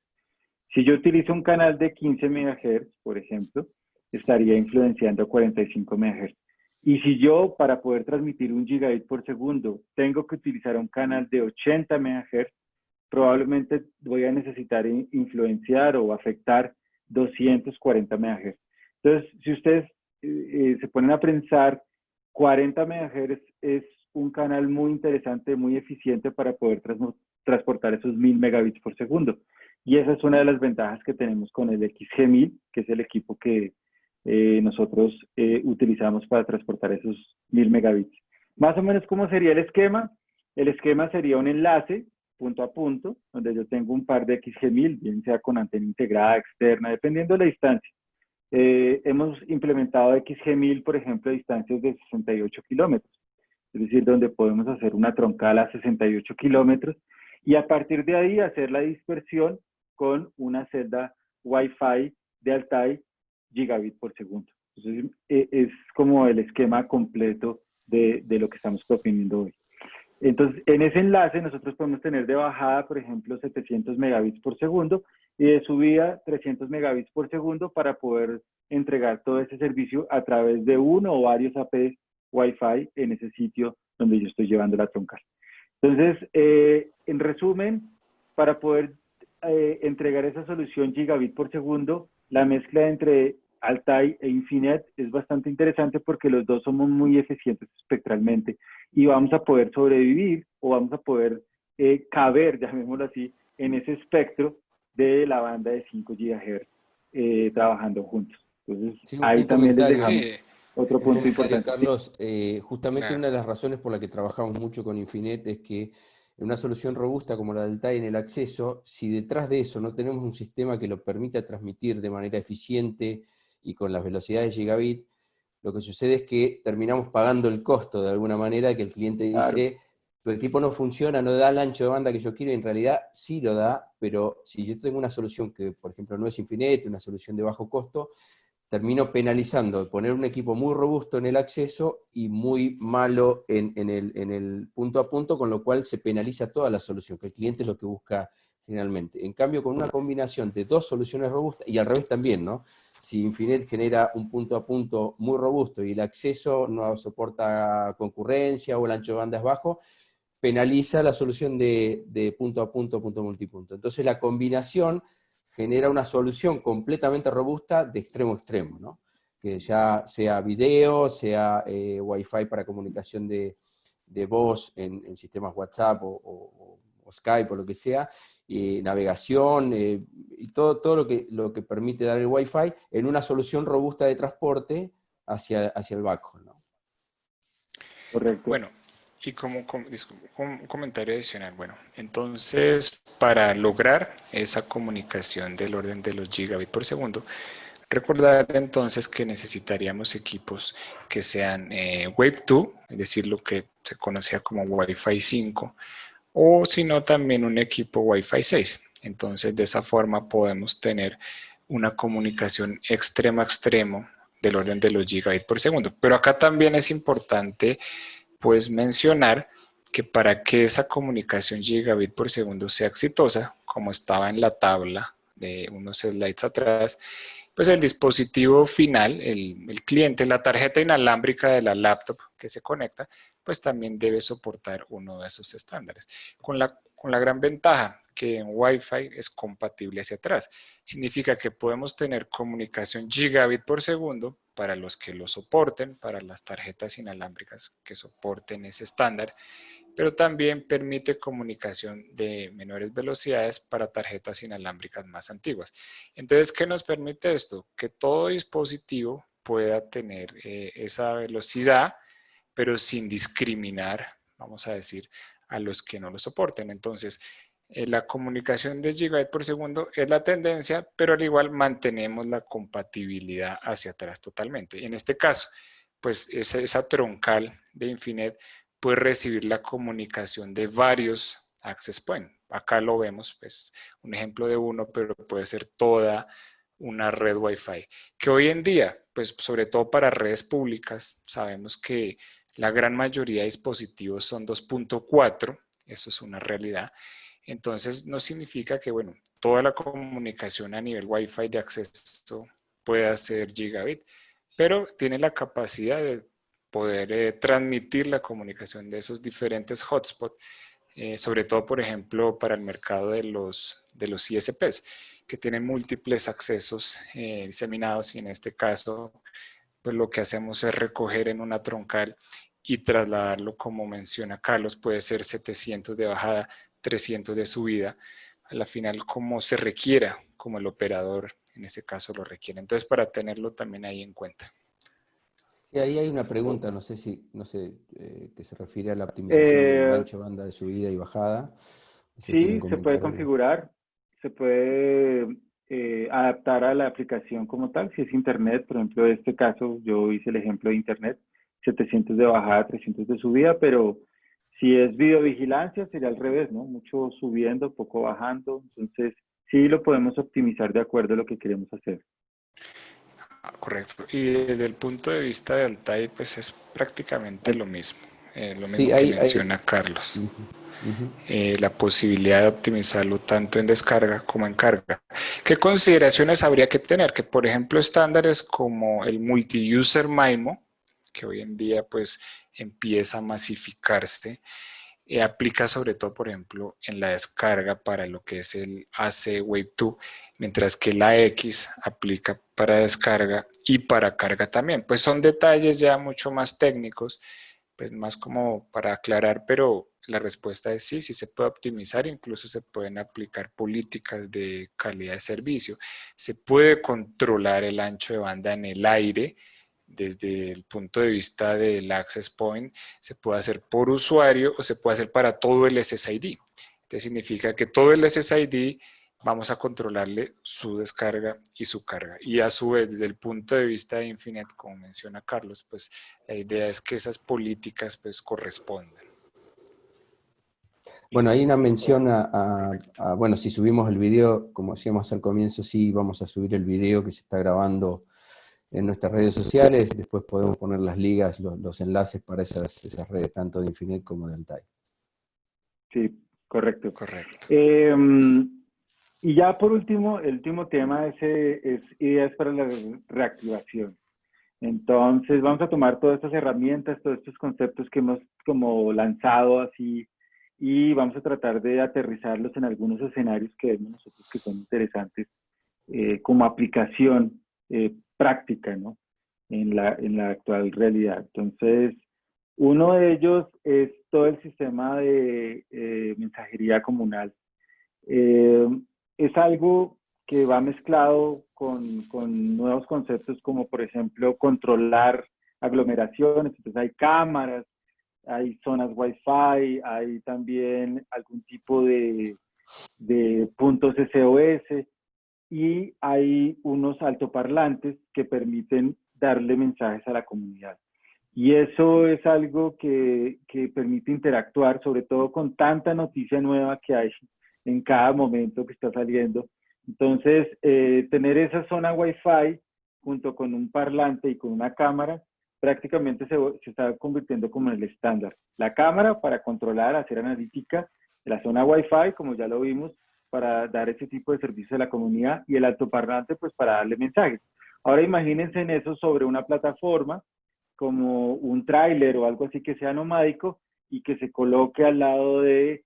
Si yo utilizo un canal de 15 MHz, por ejemplo, estaría influenciando 45 MHz. Y si yo, para poder transmitir 1 gigabit por segundo, tengo que utilizar un canal de 80 MHz, probablemente voy a necesitar influenciar o afectar 240 MHz. Entonces, si ustedes se ponen a pensar, 40 MHz es un canal muy interesante, muy eficiente para poder transportar esos 1000 megabits por segundo. Y esa es una de las ventajas que tenemos con el XG1000, que es el equipo que nosotros utilizamos para transportar esos 1000 megabits. Más o menos, ¿cómo sería el esquema? El esquema sería un enlace punto a punto, donde yo tengo un par de XG1000, bien sea con antena integrada, externa, dependiendo de la distancia. Hemos implementado XG1000, por ejemplo, a distancias de 68 kilómetros, es decir, donde podemos hacer una troncal a 68 kilómetros y a partir de ahí hacer la dispersión con una celda Wi-Fi de Altai gigabit por segundo. Entonces, es como el esquema completo de lo que estamos proponiendo hoy. Entonces, en ese enlace nosotros podemos tener de bajada, por ejemplo, 700 megabits por segundo y de subida 300 megabits por segundo para poder entregar todo ese servicio a través de uno o varios APs Wi-Fi en ese sitio donde yo estoy llevando la troncal. Entonces, en resumen, para poder entregar esa solución gigabit por segundo, la mezcla entre Altai e Infinet es bastante interesante porque los dos somos muy eficientes espectralmente y vamos a poder sobrevivir o vamos a poder caber, llamémoslo así, en ese espectro de la banda de 5 GHz trabajando juntos. Entonces, Sí, ahí un también les comentario, dejamos Sí, otro un punto comentario, importante. Sí, Carlos. Justamente claro. una de las razones por la que trabajamos mucho con Infinet es que en una solución robusta como la del TAI en el acceso, si detrás de eso no tenemos un sistema que lo permita transmitir de manera eficiente y con las velocidades gigabit, lo que sucede es que terminamos pagando el costo de alguna manera, que el cliente claro. dice, tu equipo no funciona, no da el ancho de banda que yo quiero, y en realidad sí lo da, pero si yo tengo una solución que, por ejemplo, no es Infinet, una solución de bajo costo, termino penalizando poner un equipo muy robusto en el acceso y muy malo en el punto a punto, con lo cual se penaliza toda la solución, que el cliente es lo que busca generalmente. En cambio, con una combinación de dos soluciones robustas, y al revés también, ¿no? Si Infinet genera un punto a punto muy robusto y el acceso no soporta concurrencia o el ancho de banda es bajo, penaliza la solución de punto a punto multipunto. Entonces la combinación genera una solución completamente robusta de extremo a extremo, ¿no? Que ya sea video, sea Wi-Fi para comunicación de voz en sistemas WhatsApp o Skype o lo que sea, navegación y todo lo que permite dar el Wi-Fi en una solución robusta de transporte hacia el backhaul, ¿no? Correcto. Bueno, y un comentario adicional, bueno, entonces para lograr esa comunicación del orden de los gigabits por segundo, recordar entonces que necesitaríamos equipos que sean Wave 2, es decir, lo que se conocía como Wi-Fi 5, o si no también un equipo Wi-Fi 6. Entonces de esa forma podemos tener una comunicación extremo a extremo del orden de los gigabits por segundo. Pero acá también es importante pues mencionar que para que esa comunicación gigabit por segundo sea exitosa, como estaba en la tabla de unos slides atrás, pues el dispositivo final, el cliente, la tarjeta inalámbrica de la laptop que se conecta, pues también debe soportar uno de esos estándares. Con la gran ventaja que en Wi-Fi es compatible hacia atrás. Significa que podemos tener comunicación gigabit por segundo para los que lo soporten, para las tarjetas inalámbricas que soporten ese estándar, pero también permite comunicación de menores velocidades para tarjetas inalámbricas más antiguas. Entonces, ¿qué nos permite esto? Que todo dispositivo pueda tener esa velocidad pero sin discriminar, vamos a decir, a los que no lo soporten. Entonces, la comunicación de gigabyte por segundo es la tendencia, pero al igual mantenemos la compatibilidad hacia atrás totalmente. Y en este caso, pues esa troncal de Infinet puede recibir la comunicación de varios access point. Acá lo vemos, pues un ejemplo de uno, pero puede ser toda una red Wi-Fi. Que hoy en día, pues sobre todo para redes públicas, sabemos que la gran mayoría de dispositivos son 2.4, eso es una realidad. Entonces, no significa que, bueno, toda la comunicación a nivel Wi-Fi de acceso pueda ser gigabit, pero tiene la capacidad de poder transmitir la comunicación de esos diferentes hotspots, sobre todo, por ejemplo, para el mercado de los ISPs, que tienen múltiples accesos diseminados y en este caso, pues lo que hacemos es recoger en una troncal y trasladarlo, como menciona Carlos, puede ser 700 de bajada, 300 de subida, a la final como se requiera, como el operador en ese caso lo requiere. Entonces, para tenerlo también ahí en cuenta. Y ahí hay una pregunta, no sé, que se refiere a la optimización del ancho de banda de subida y bajada. Si quieren Sí, se puede comentar algo. configurar, se puede adaptar a la aplicación como tal. Si es internet, por ejemplo, en este caso yo hice el ejemplo de internet, 700 de bajada, 300 de subida, pero si es videovigilancia sería al revés, ¿no? Mucho subiendo, poco bajando. Entonces, sí lo podemos optimizar de acuerdo a lo que queremos hacer. Correcto. Y desde el punto de vista de Altai, pues es prácticamente lo mismo Sí, que menciona Carlos. La posibilidad de optimizarlo tanto en descarga como en carga. ¿Qué consideraciones habría que tener? Que, por ejemplo, estándares como el multi-user MIMO, que hoy en día pues empieza a masificarse, aplica sobre todo, por ejemplo, en la descarga para lo que es el AC Wave 2, mientras que la X aplica para descarga y para carga también. Pues son detalles ya mucho más técnicos, pues más como para aclarar, pero la respuesta es sí, sí se puede optimizar, incluso se pueden aplicar políticas de calidad de servicio. Se puede controlar el ancho de banda en el aire desde el punto de vista del access point, se puede hacer por usuario o se puede hacer para todo el SSID. Entonces significa que todo el SSID vamos a controlarle su descarga y su carga. Y a su vez, desde el punto de vista de Infinet, como menciona Carlos, pues la idea es que esas políticas pues correspondan. Bueno, hay una mención bueno, si subimos el video, como decíamos al comienzo, sí vamos a subir el video que se está grabando en nuestras redes sociales, después podemos poner las ligas, los enlaces para esas redes, tanto de Infinet como de Altai. Sí, correcto. Correcto. Y ya por último, el último tema es ideas para la reactivación. Entonces vamos a tomar todas estas herramientas, todos estos conceptos que hemos como lanzado así y vamos a tratar de aterrizarlos en algunos escenarios que vemos nosotros que son interesantes como aplicación práctica, ¿no? En la actual realidad. Entonces, uno de ellos es todo el sistema de mensajería comunal. Es algo que va mezclado con nuevos conceptos como, por ejemplo, controlar aglomeraciones. Entonces, hay cámaras, hay zonas Wi-Fi, hay también algún tipo de puntos SOS y hay unos altoparlantes que permiten darle mensajes a la comunidad. Y eso es algo que permite interactuar, sobre todo con tanta noticia nueva que hay en cada momento que está saliendo. Entonces, tener esa zona Wi-Fi junto con un parlante y con una cámara, prácticamente se está convirtiendo como en el estándar. La cámara para controlar, hacer analítica, la zona Wi-Fi, como ya lo vimos, para dar ese tipo de servicio a la comunidad, y el altoparlante, pues para darle mensajes. Ahora imagínense en eso sobre una plataforma, como un tráiler o algo así que sea nomádico y que se coloque al lado de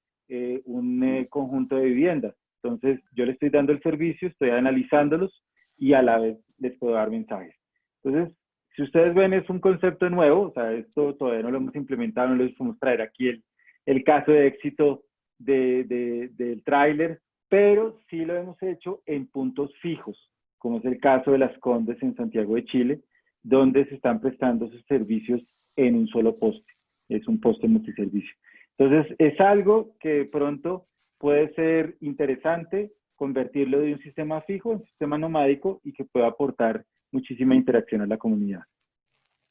un conjunto de viviendas. Entonces, yo le estoy dando el servicio, estoy analizándolos y a la vez les puedo dar mensajes. Entonces, si ustedes ven, es un concepto nuevo, o sea, esto todavía no lo hemos implementado, no les podemos traer aquí el caso de éxito del tráiler, pero sí lo hemos hecho en puntos fijos, como es el caso de Las Condes en Santiago de Chile, donde se están prestando sus servicios en un solo poste. Es un poste multiservicio. Entonces, es algo que de pronto puede ser interesante convertirlo de un sistema fijo en un sistema nomádico y que pueda aportar muchísima interacción a la comunidad.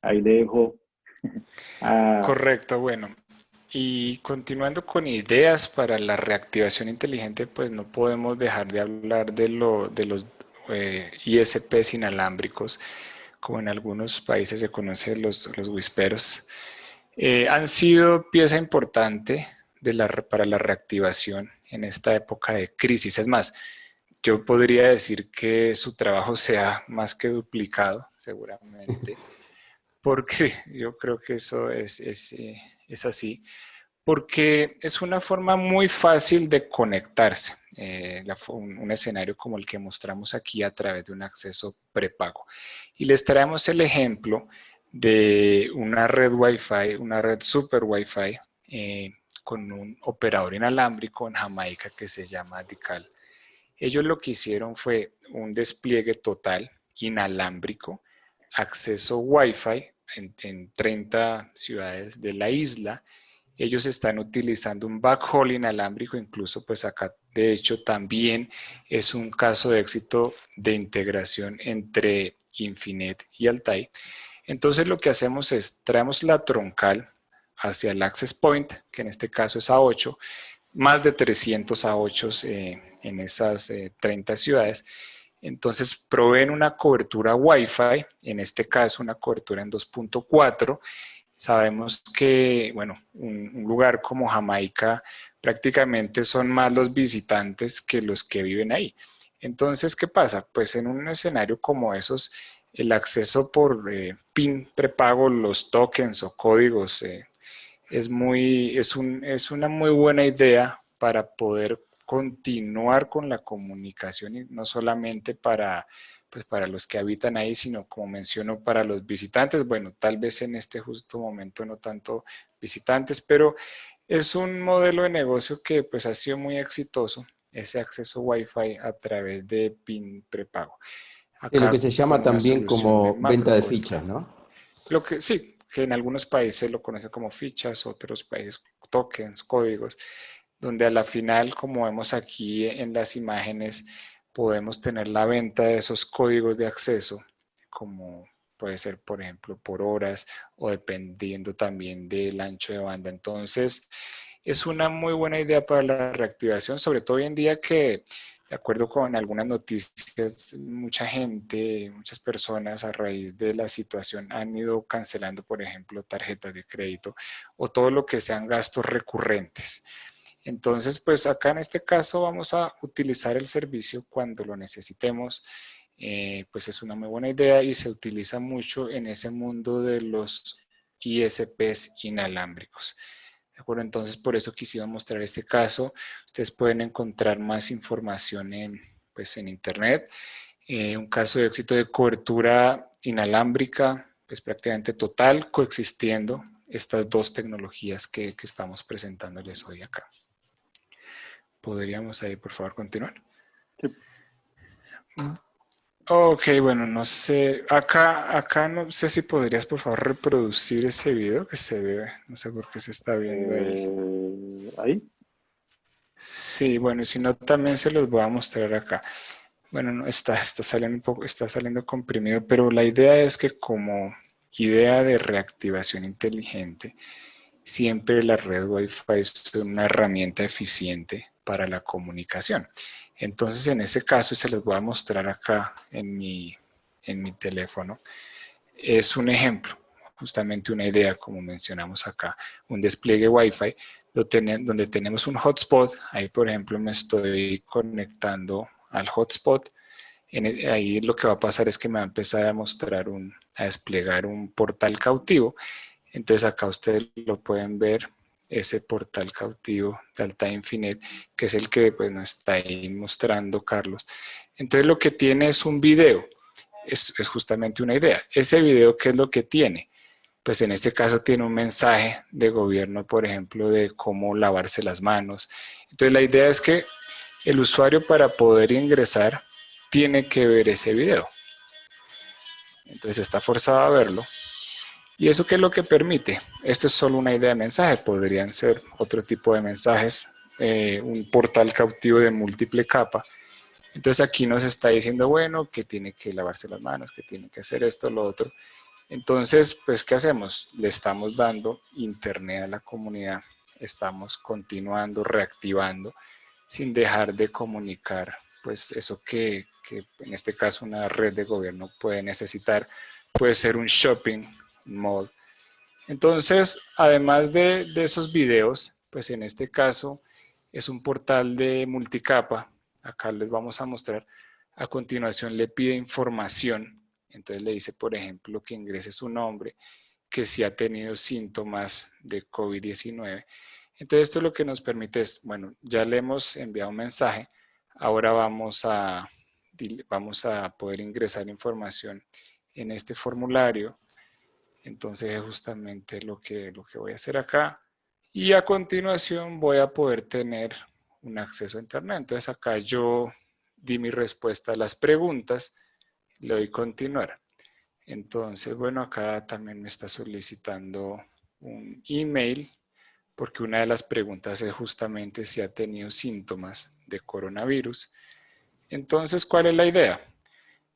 Ahí le dejo a... Correcto, bueno. Y continuando con ideas para la reactivación inteligente, pues no podemos dejar de hablar de los ISPs inalámbricos, como en algunos países se conocen los whisperos. Han sido pieza importante para la reactivación en esta época de crisis. Es más, yo podría decir que su trabajo se ha más que duplicado, seguramente, porque yo creo que eso es así, porque es una forma muy fácil de conectarse. Un escenario como el que mostramos aquí a través de un acceso prepago. Y les traemos el ejemplo de una red Wi-Fi, una red super Wi-Fi, con un operador inalámbrico en Jamaica que se llama Dical. Ellos lo que hicieron fue un despliegue total inalámbrico, acceso Wi-Fi en 30 ciudades de la isla. Ellos están utilizando un backhaul inalámbrico, incluso pues acá de hecho también es un caso de éxito de integración entre Infinet y Altai. Entonces lo que hacemos es traemos la troncal hacia el access point, que en este caso es A8, más de 300 A8 en esas 30 ciudades. Entonces proveen una cobertura Wi-Fi, en este caso una cobertura en 2.4. Sabemos que, bueno, un lugar como Jamaica prácticamente son más los visitantes que los que viven ahí. Entonces, ¿qué pasa? Pues en un escenario como esos, el acceso por PIN prepago, los tokens o códigos, es una muy buena idea para poder continuar con la comunicación y no solamente pues para los que habitan ahí, sino como menciono, para los visitantes. Bueno, tal vez en este justo momento no tanto visitantes, pero es un modelo de negocio que pues ha sido muy exitoso, ese acceso Wi-Fi a través de PIN prepago. Es lo Acá que se llama con una también solución de como macro venta de cobertura. fichas, ¿no? Lo que sí, que en algunos países lo conocen como fichas, otros países tokens, códigos, donde a la final, como vemos aquí en las imágenes, podemos tener la venta de esos códigos de acceso, como puede ser, por ejemplo, por horas o dependiendo también del ancho de banda. Entonces, es una muy buena idea para la reactivación, sobre todo hoy en día que, de acuerdo con algunas noticias, mucha gente, muchas personas a raíz de la situación han ido cancelando, por ejemplo, tarjetas de crédito o todo lo que sean gastos recurrentes. Entonces, pues acá en este caso vamos a utilizar el servicio cuando lo necesitemos. Pues es una muy buena idea y se utiliza mucho en ese mundo de los ISPs inalámbricos. ¿De acuerdo? Entonces, por eso quisiera mostrar este caso. Ustedes pueden encontrar más información pues en internet. Un caso de éxito de cobertura inalámbrica, pues prácticamente total, coexistiendo estas dos tecnologías que estamos presentándoles hoy acá. ¿Podríamos ahí, por favor, continuar? Sí. Ok, bueno, no sé, acá no sé si podrías, por favor, reproducir ese video que se ve, no sé por qué se está viendo ahí. Ahí. Sí, bueno, y si no, también se los voy a mostrar acá. Bueno, no, está saliendo un poco, está saliendo comprimido, pero la idea es que como idea de reactivación inteligente, siempre la red Wi-Fi es una herramienta eficiente para la comunicación. Entonces, en ese caso, se los voy a mostrar acá en mi teléfono, es un ejemplo, justamente una idea, como mencionamos acá, un despliegue Wi-Fi donde tenemos un hotspot. Ahí, por ejemplo, me estoy conectando al hotspot. Ahí lo que va a pasar es que me va a empezar a mostrar a desplegar un portal cautivo. Entonces acá ustedes lo pueden ver, ese portal cautivo de Alta Infinet, que es el que pues, nos está ahí mostrando Carlos. Entonces lo que tiene es un video, es justamente una idea. Ese video, ¿qué es lo que tiene? Pues en este caso tiene un mensaje de gobierno, por ejemplo, de cómo lavarse las manos. Entonces la idea es que el usuario para poder ingresar tiene que ver ese video. Entonces está forzado a verlo. ¿Y eso qué es lo que permite? Esto es solo una idea de mensaje, podrían ser otro tipo de mensajes, un portal cautivo de múltiple capa. Entonces aquí nos está diciendo, bueno, que tiene que lavarse las manos, que tiene que hacer esto, lo otro. Entonces, pues, ¿qué hacemos? Le estamos dando internet a la comunidad, estamos continuando, reactivando, sin dejar de comunicar, pues, eso que en este caso una red de gobierno puede necesitar. Puede ser un shopping mall. Entonces, además de esos videos, pues en este caso es un portal de multicapa. Acá les vamos a mostrar. A continuación le pide información. Entonces le dice, por ejemplo, que ingrese su nombre, que si ha tenido síntomas de COVID-19. Entonces esto lo que nos permite es, bueno, ya le hemos enviado un mensaje, ahora vamos a poder ingresar información en este formulario. Entonces es justamente lo que voy a hacer acá. Y a continuación voy a poder tener un acceso a internet. Entonces acá yo di mi respuesta a las preguntas, le doy continuar. Entonces, bueno, acá también me está solicitando un email, porque una de las preguntas es justamente si ha tenido síntomas de coronavirus. Entonces, ¿cuál es la idea?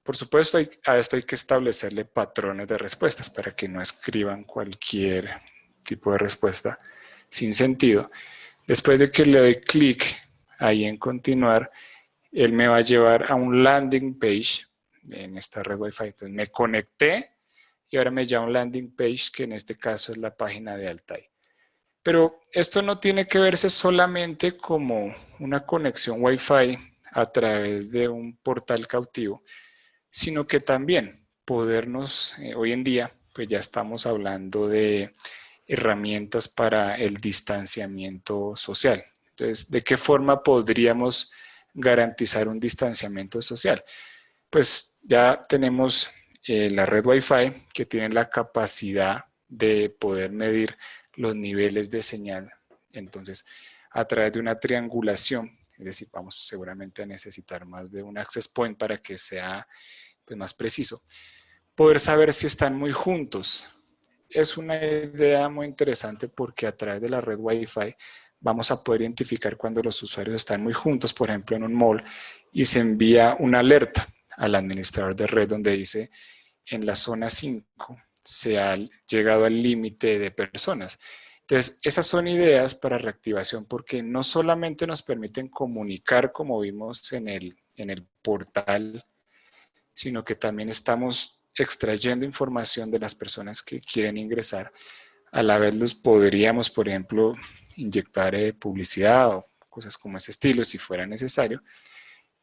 Por supuesto, a esto hay que establecerle patrones de respuestas para que no escriban cualquier tipo de respuesta sin sentido. Después de que le doy clic ahí en continuar, él me va a llevar a un landing page en esta red Wi-Fi. Entonces me conecté y ahora me lleva a un landing page que en este caso es la página de Altai. Pero esto no tiene que verse solamente como una conexión Wi-Fi a través de un portal cautivo, sino que también podernos, hoy en día, pues ya estamos hablando de herramientas para el distanciamiento social. Entonces, ¿de qué forma podríamos garantizar un distanciamiento social? Pues ya tenemos la red Wi-Fi que tiene la capacidad de poder medir los niveles de señal. Entonces, a través de una triangulación, es decir, vamos seguramente a necesitar más de un access point para que sea pues, más preciso, poder saber si están muy juntos. Es una idea muy interesante porque a través de la red Wi-Fi vamos a poder identificar cuando los usuarios están muy juntos, por ejemplo en un mall, y se envía una alerta al administrador de red donde dice en la zona 5 se ha llegado al límite de personas. Entonces, esas son ideas para reactivación porque no solamente nos permiten comunicar como vimos en el portal, sino que también estamos extrayendo información de las personas que quieren ingresar. A la vez les podríamos, por ejemplo, inyectar publicidad o cosas como ese estilo si fuera necesario.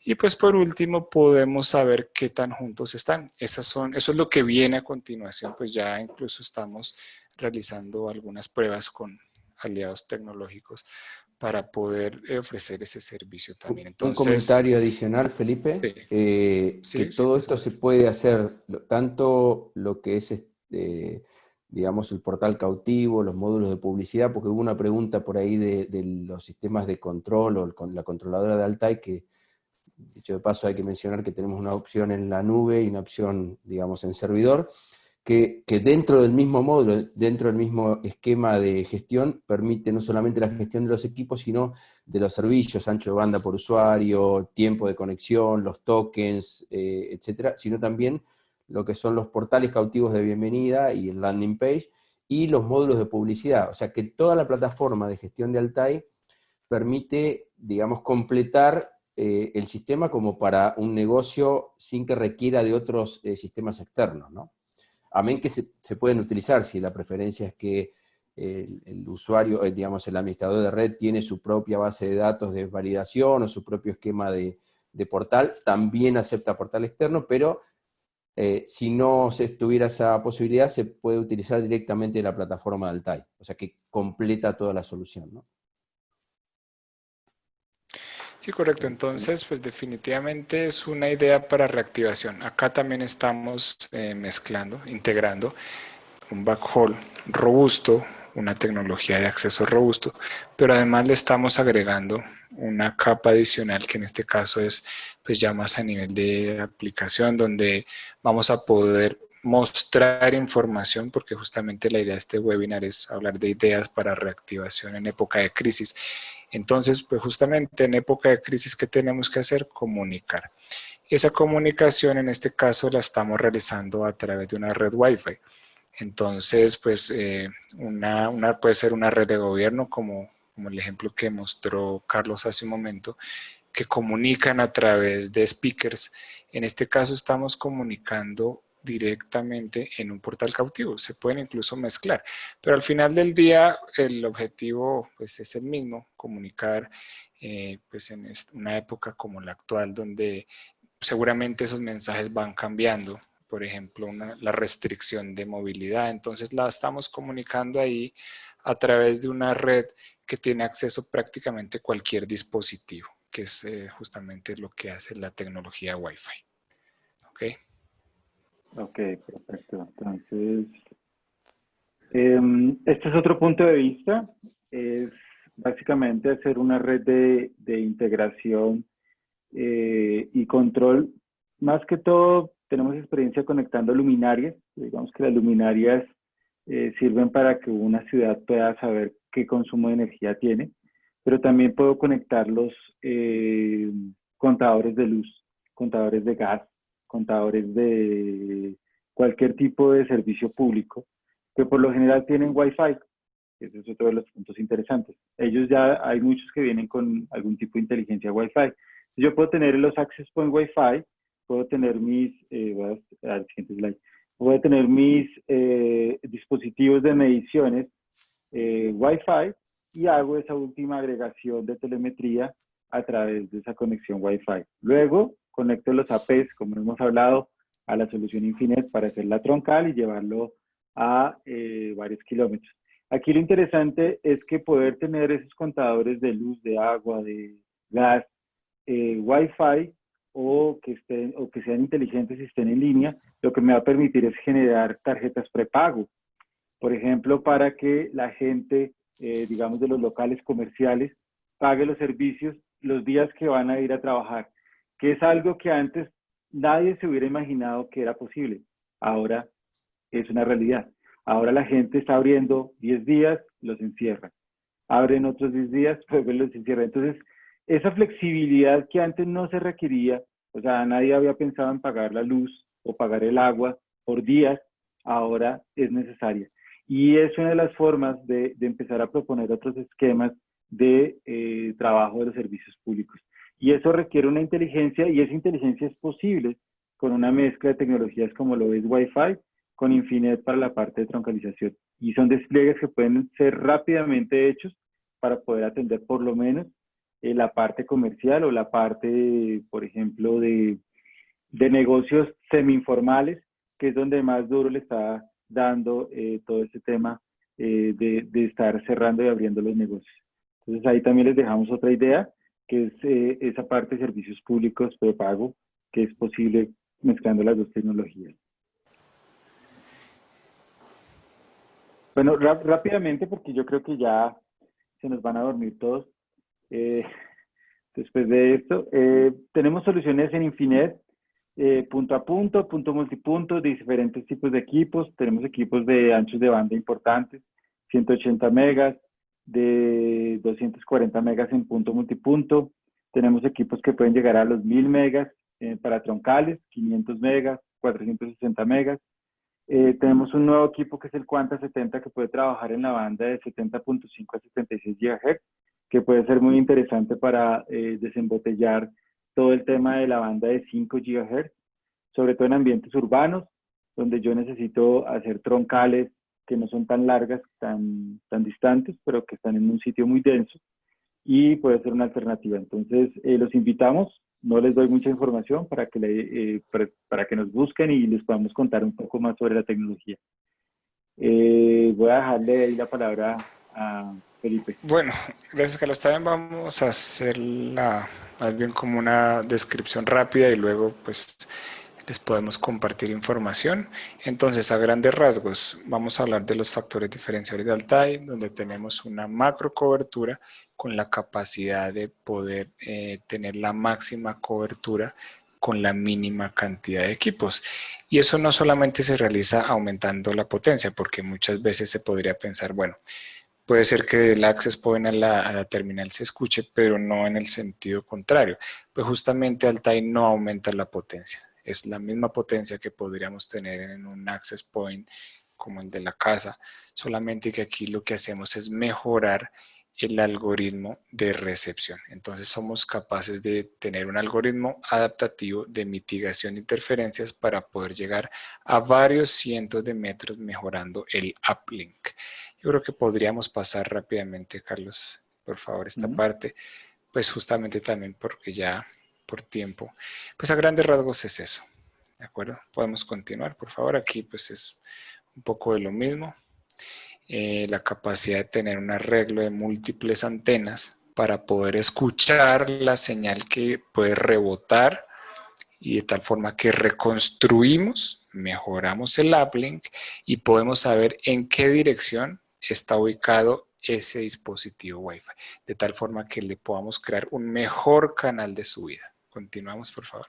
Y pues por último podemos saber qué tan juntos están. Eso es lo que viene a continuación, pues ya incluso estamos realizando algunas pruebas con aliados tecnológicos para poder ofrecer ese servicio también. Un Entonces, comentario adicional, Felipe, sí, que sí, todo por esto se supuesto. puede hacer, tanto lo que es, digamos, el portal cautivo, los módulos de publicidad, porque hubo una pregunta por ahí de los sistemas de control o con la controladora de Altai, que dicho de paso hay que mencionar que tenemos una opción en la nube y una opción, digamos, en servidor, que dentro del mismo módulo, dentro del mismo esquema de gestión, permite no solamente la gestión de los equipos, sino de los servicios, ancho de banda por usuario, tiempo de conexión, los tokens, etcétera, sino también lo que son los portales cautivos de bienvenida y el landing page, y los módulos de publicidad. O sea que toda la plataforma de gestión de Altai permite, digamos, completar el sistema como para un negocio sin que requiera de otros sistemas externos, ¿no? Amén que se pueden utilizar si la preferencia es que el usuario, digamos, el administrador de red tiene su propia base de datos de validación o su propio esquema de portal, también acepta portal externo, pero si no se tuviera esa posibilidad, se puede utilizar directamente la plataforma de Altai, o sea que completa toda la solución, ¿no? Sí, correcto. Entonces, pues definitivamente es una idea para reactivación. Acá también estamos mezclando, integrando un backhaul robusto, una tecnología de acceso robusto, pero además le estamos agregando una capa adicional que en este caso es pues ya más a nivel de aplicación, donde vamos a poder mostrar información, porque justamente la idea de este webinar es hablar de ideas para reactivación en época de crisis. Entonces, pues justamente en época de crisis, ¿qué tenemos que hacer? Comunicar. Esa comunicación en este caso la estamos realizando a través de una red Wi-Fi. Entonces, pues puede ser una red de gobierno como el ejemplo que mostró Carlos hace un momento, que comunican a través de speakers. En este caso estamos comunicando directamente en un portal cautivo. Se pueden incluso mezclar, pero al final del día el objetivo pues, es el mismo, comunicar pues, en una época como la actual donde seguramente esos mensajes van cambiando. Por ejemplo, la restricción de movilidad. Entonces la estamos comunicando ahí a través de una red que tiene acceso prácticamente a cualquier dispositivo, que es justamente lo que hace la tecnología Wi-Fi. ¿Ok? Ok, perfecto. Entonces, este es otro punto de vista. Es básicamente hacer una red de integración y control. Más que todo, tenemos experiencia conectando luminarias. Digamos que las luminarias sirven para que una ciudad pueda saber qué consumo de energía tiene, pero también puedo conectar los contadores de luz, contadores de gas, contadores de cualquier tipo de servicio público, que por lo general tienen Wi-Fi. Ese es otro de los puntos interesantes. Ellos ya hay muchos que vienen con algún tipo de inteligencia Wi-Fi. Yo puedo tener los access point Wi-Fi, puedo tener mis, voy al siguiente slide, puedo tener mis dispositivos de mediciones Wi-Fi y hago esa última agregación de telemetría a través de esa conexión Wi-Fi. Luego conecto los APs, como hemos hablado, a la solución Infinet para hacer la troncal y llevarlo a varios kilómetros. Aquí lo interesante es que poder tener esos contadores de luz, de agua, de gas, Wi-Fi o que sean inteligentes y estén en línea, lo que me va a permitir es generar tarjetas prepago. Por ejemplo, para que la gente, digamos, de los locales comerciales, pague los servicios los días que van a ir a trabajar, que es algo que antes nadie se hubiera imaginado que era posible. Ahora es una realidad. Ahora la gente está abriendo 10 días, los encierra. Abren otros 10 días, pues los encierra. Entonces, esa flexibilidad que antes no se requería, o sea, nadie había pensado en pagar la luz o pagar el agua por días, ahora es necesaria. Y es una de las formas de empezar a proponer otros esquemas de trabajo de los servicios públicos. Y eso requiere una inteligencia, y esa inteligencia es posible con una mezcla de tecnologías como lo es Wi-Fi, con Infinet para la parte de troncalización. Y son despliegues que pueden ser rápidamente hechos para poder atender por lo menos la parte comercial o la parte, por ejemplo, de negocios semi-informales, que es donde más duro le está dando todo este tema de estar cerrando y abriendo los negocios. Entonces ahí también les dejamos otra idea, que es esa parte de servicios públicos prepago, que es posible mezclando las dos tecnologías. Bueno, rápidamente, porque yo creo que ya se nos van a dormir todos. Después de esto, tenemos soluciones en Infinet, punto a punto, punto multipunto, de diferentes tipos de equipos. Tenemos equipos de anchos de banda importantes, 180 megas, de 240 megas en punto multipunto. Tenemos equipos que pueden llegar a los 1000 megas para troncales, 500 megas, 460 megas. Tenemos un nuevo equipo que es el Quanta 70 que puede trabajar en la banda de 70.5 a 76 GHz, que puede ser muy interesante para desembotellar todo el tema de la banda de 5 GHz, sobre todo en ambientes urbanos, donde yo necesito hacer troncales que no son tan largas, tan distantes, pero que están en un sitio muy denso, y puede ser una alternativa. Entonces, los invitamos. No les doy mucha información para que nos busquen y les podamos contar un poco más sobre la tecnología. Voy a dejarle ahí la palabra a Felipe. Bueno, gracias Carlos. También vamos a hacer más bien como una descripción rápida y luego pues les podemos compartir información. Entonces, a grandes rasgos, vamos a hablar de los factores diferenciadores de Altai, donde tenemos una macro cobertura con la capacidad de poder tener la máxima cobertura con la mínima cantidad de equipos. Y eso no solamente se realiza aumentando la potencia, porque muchas veces se podría pensar, bueno, puede ser que el access point a la terminal se escuche, pero no en el sentido contrario. Pues justamente Altai no aumenta la potencia. Es la misma potencia que podríamos tener en un access point como el de la casa, solamente que aquí lo que hacemos es mejorar el algoritmo de recepción. Entonces somos capaces de tener un algoritmo adaptativo de mitigación de interferencias para poder llegar a varios cientos de metros mejorando el uplink. Yo creo que podríamos pasar rápidamente, Carlos, por favor, esta parte, pues justamente también porque ya por tiempo, pues a grandes rasgos es eso, ¿de acuerdo? Podemos continuar, por favor, aquí pues es un poco de lo mismo. La capacidad de tener un arreglo de múltiples antenas para poder escuchar la señal que puede rebotar y de tal forma que reconstruimos, mejoramos el uplink y podemos saber en qué dirección está ubicado ese dispositivo Wi-Fi, de tal forma que le podamos crear un mejor canal de subida. Continuamos, por favor.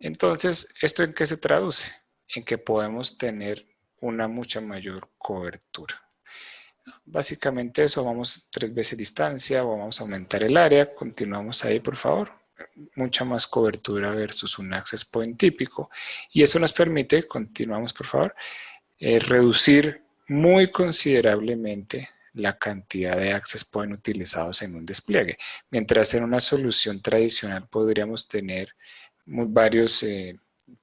Entonces, ¿esto en qué se traduce? En que podemos tener una mucha mayor cobertura. Básicamente eso, vamos 3 veces distancia o vamos a aumentar el área. Continuamos ahí, por favor. Mucha más cobertura versus un access point típico. Y eso nos permite, continuamos por favor, reducir muy considerablemente la cantidad de access point utilizados en un despliegue. Mientras en una solución tradicional podríamos tener varios,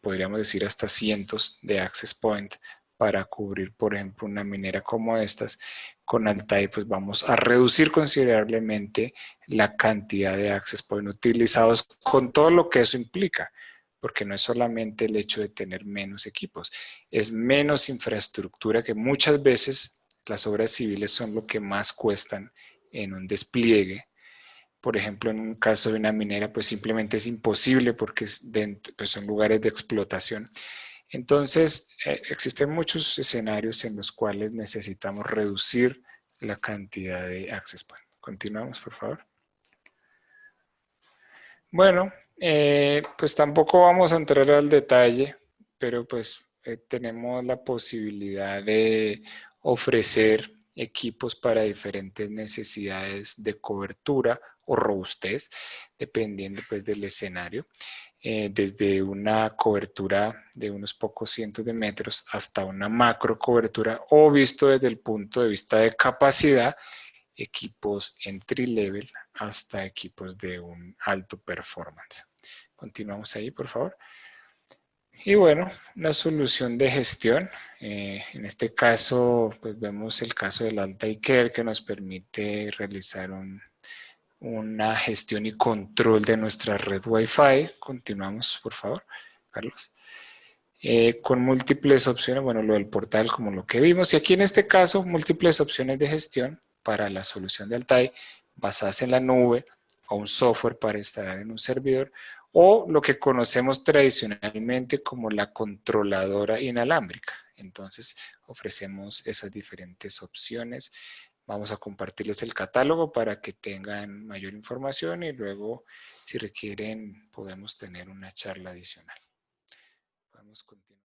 podríamos decir hasta cientos de access point para cubrir, por ejemplo, una minera como estas. Con Altai pues vamos a reducir considerablemente la cantidad de access point utilizados con todo lo que eso implica, porque no es solamente el hecho de tener menos equipos, es menos infraestructura, que muchas veces las obras civiles son lo que más cuestan en un despliegue. Por ejemplo, en un caso de una minera, pues simplemente es imposible porque pues son lugares de explotación. Entonces, existen muchos escenarios en los cuales necesitamos reducir la cantidad de access point. Continuamos, por favor. Bueno, pues tampoco vamos a entrar al detalle, pero pues tenemos la posibilidad de ofrecer equipos para diferentes necesidades de cobertura o robustez, dependiendo pues del escenario. Desde una cobertura de unos pocos cientos de metros hasta una macro cobertura, o visto desde el punto de vista de capacidad, equipos entry level hasta equipos de un alto performance. Continuamos ahí, por favor. Y bueno, una solución de gestión. En este caso, pues vemos el caso del Altai Care, que nos permite realizar una gestión y control de nuestra red Wi-Fi. Continuamos, por favor, Carlos. Con múltiples opciones, bueno, lo del portal como lo que vimos. Y aquí en este caso, múltiples opciones de gestión para la solución de Altai basadas en la nube o un software para instalar en un servidor, o lo que conocemos tradicionalmente como la controladora inalámbrica. Entonces, ofrecemos esas diferentes opciones. Vamos a compartirles el catálogo para que tengan mayor información y luego, si requieren, podemos tener una charla adicional. Podemos continuar.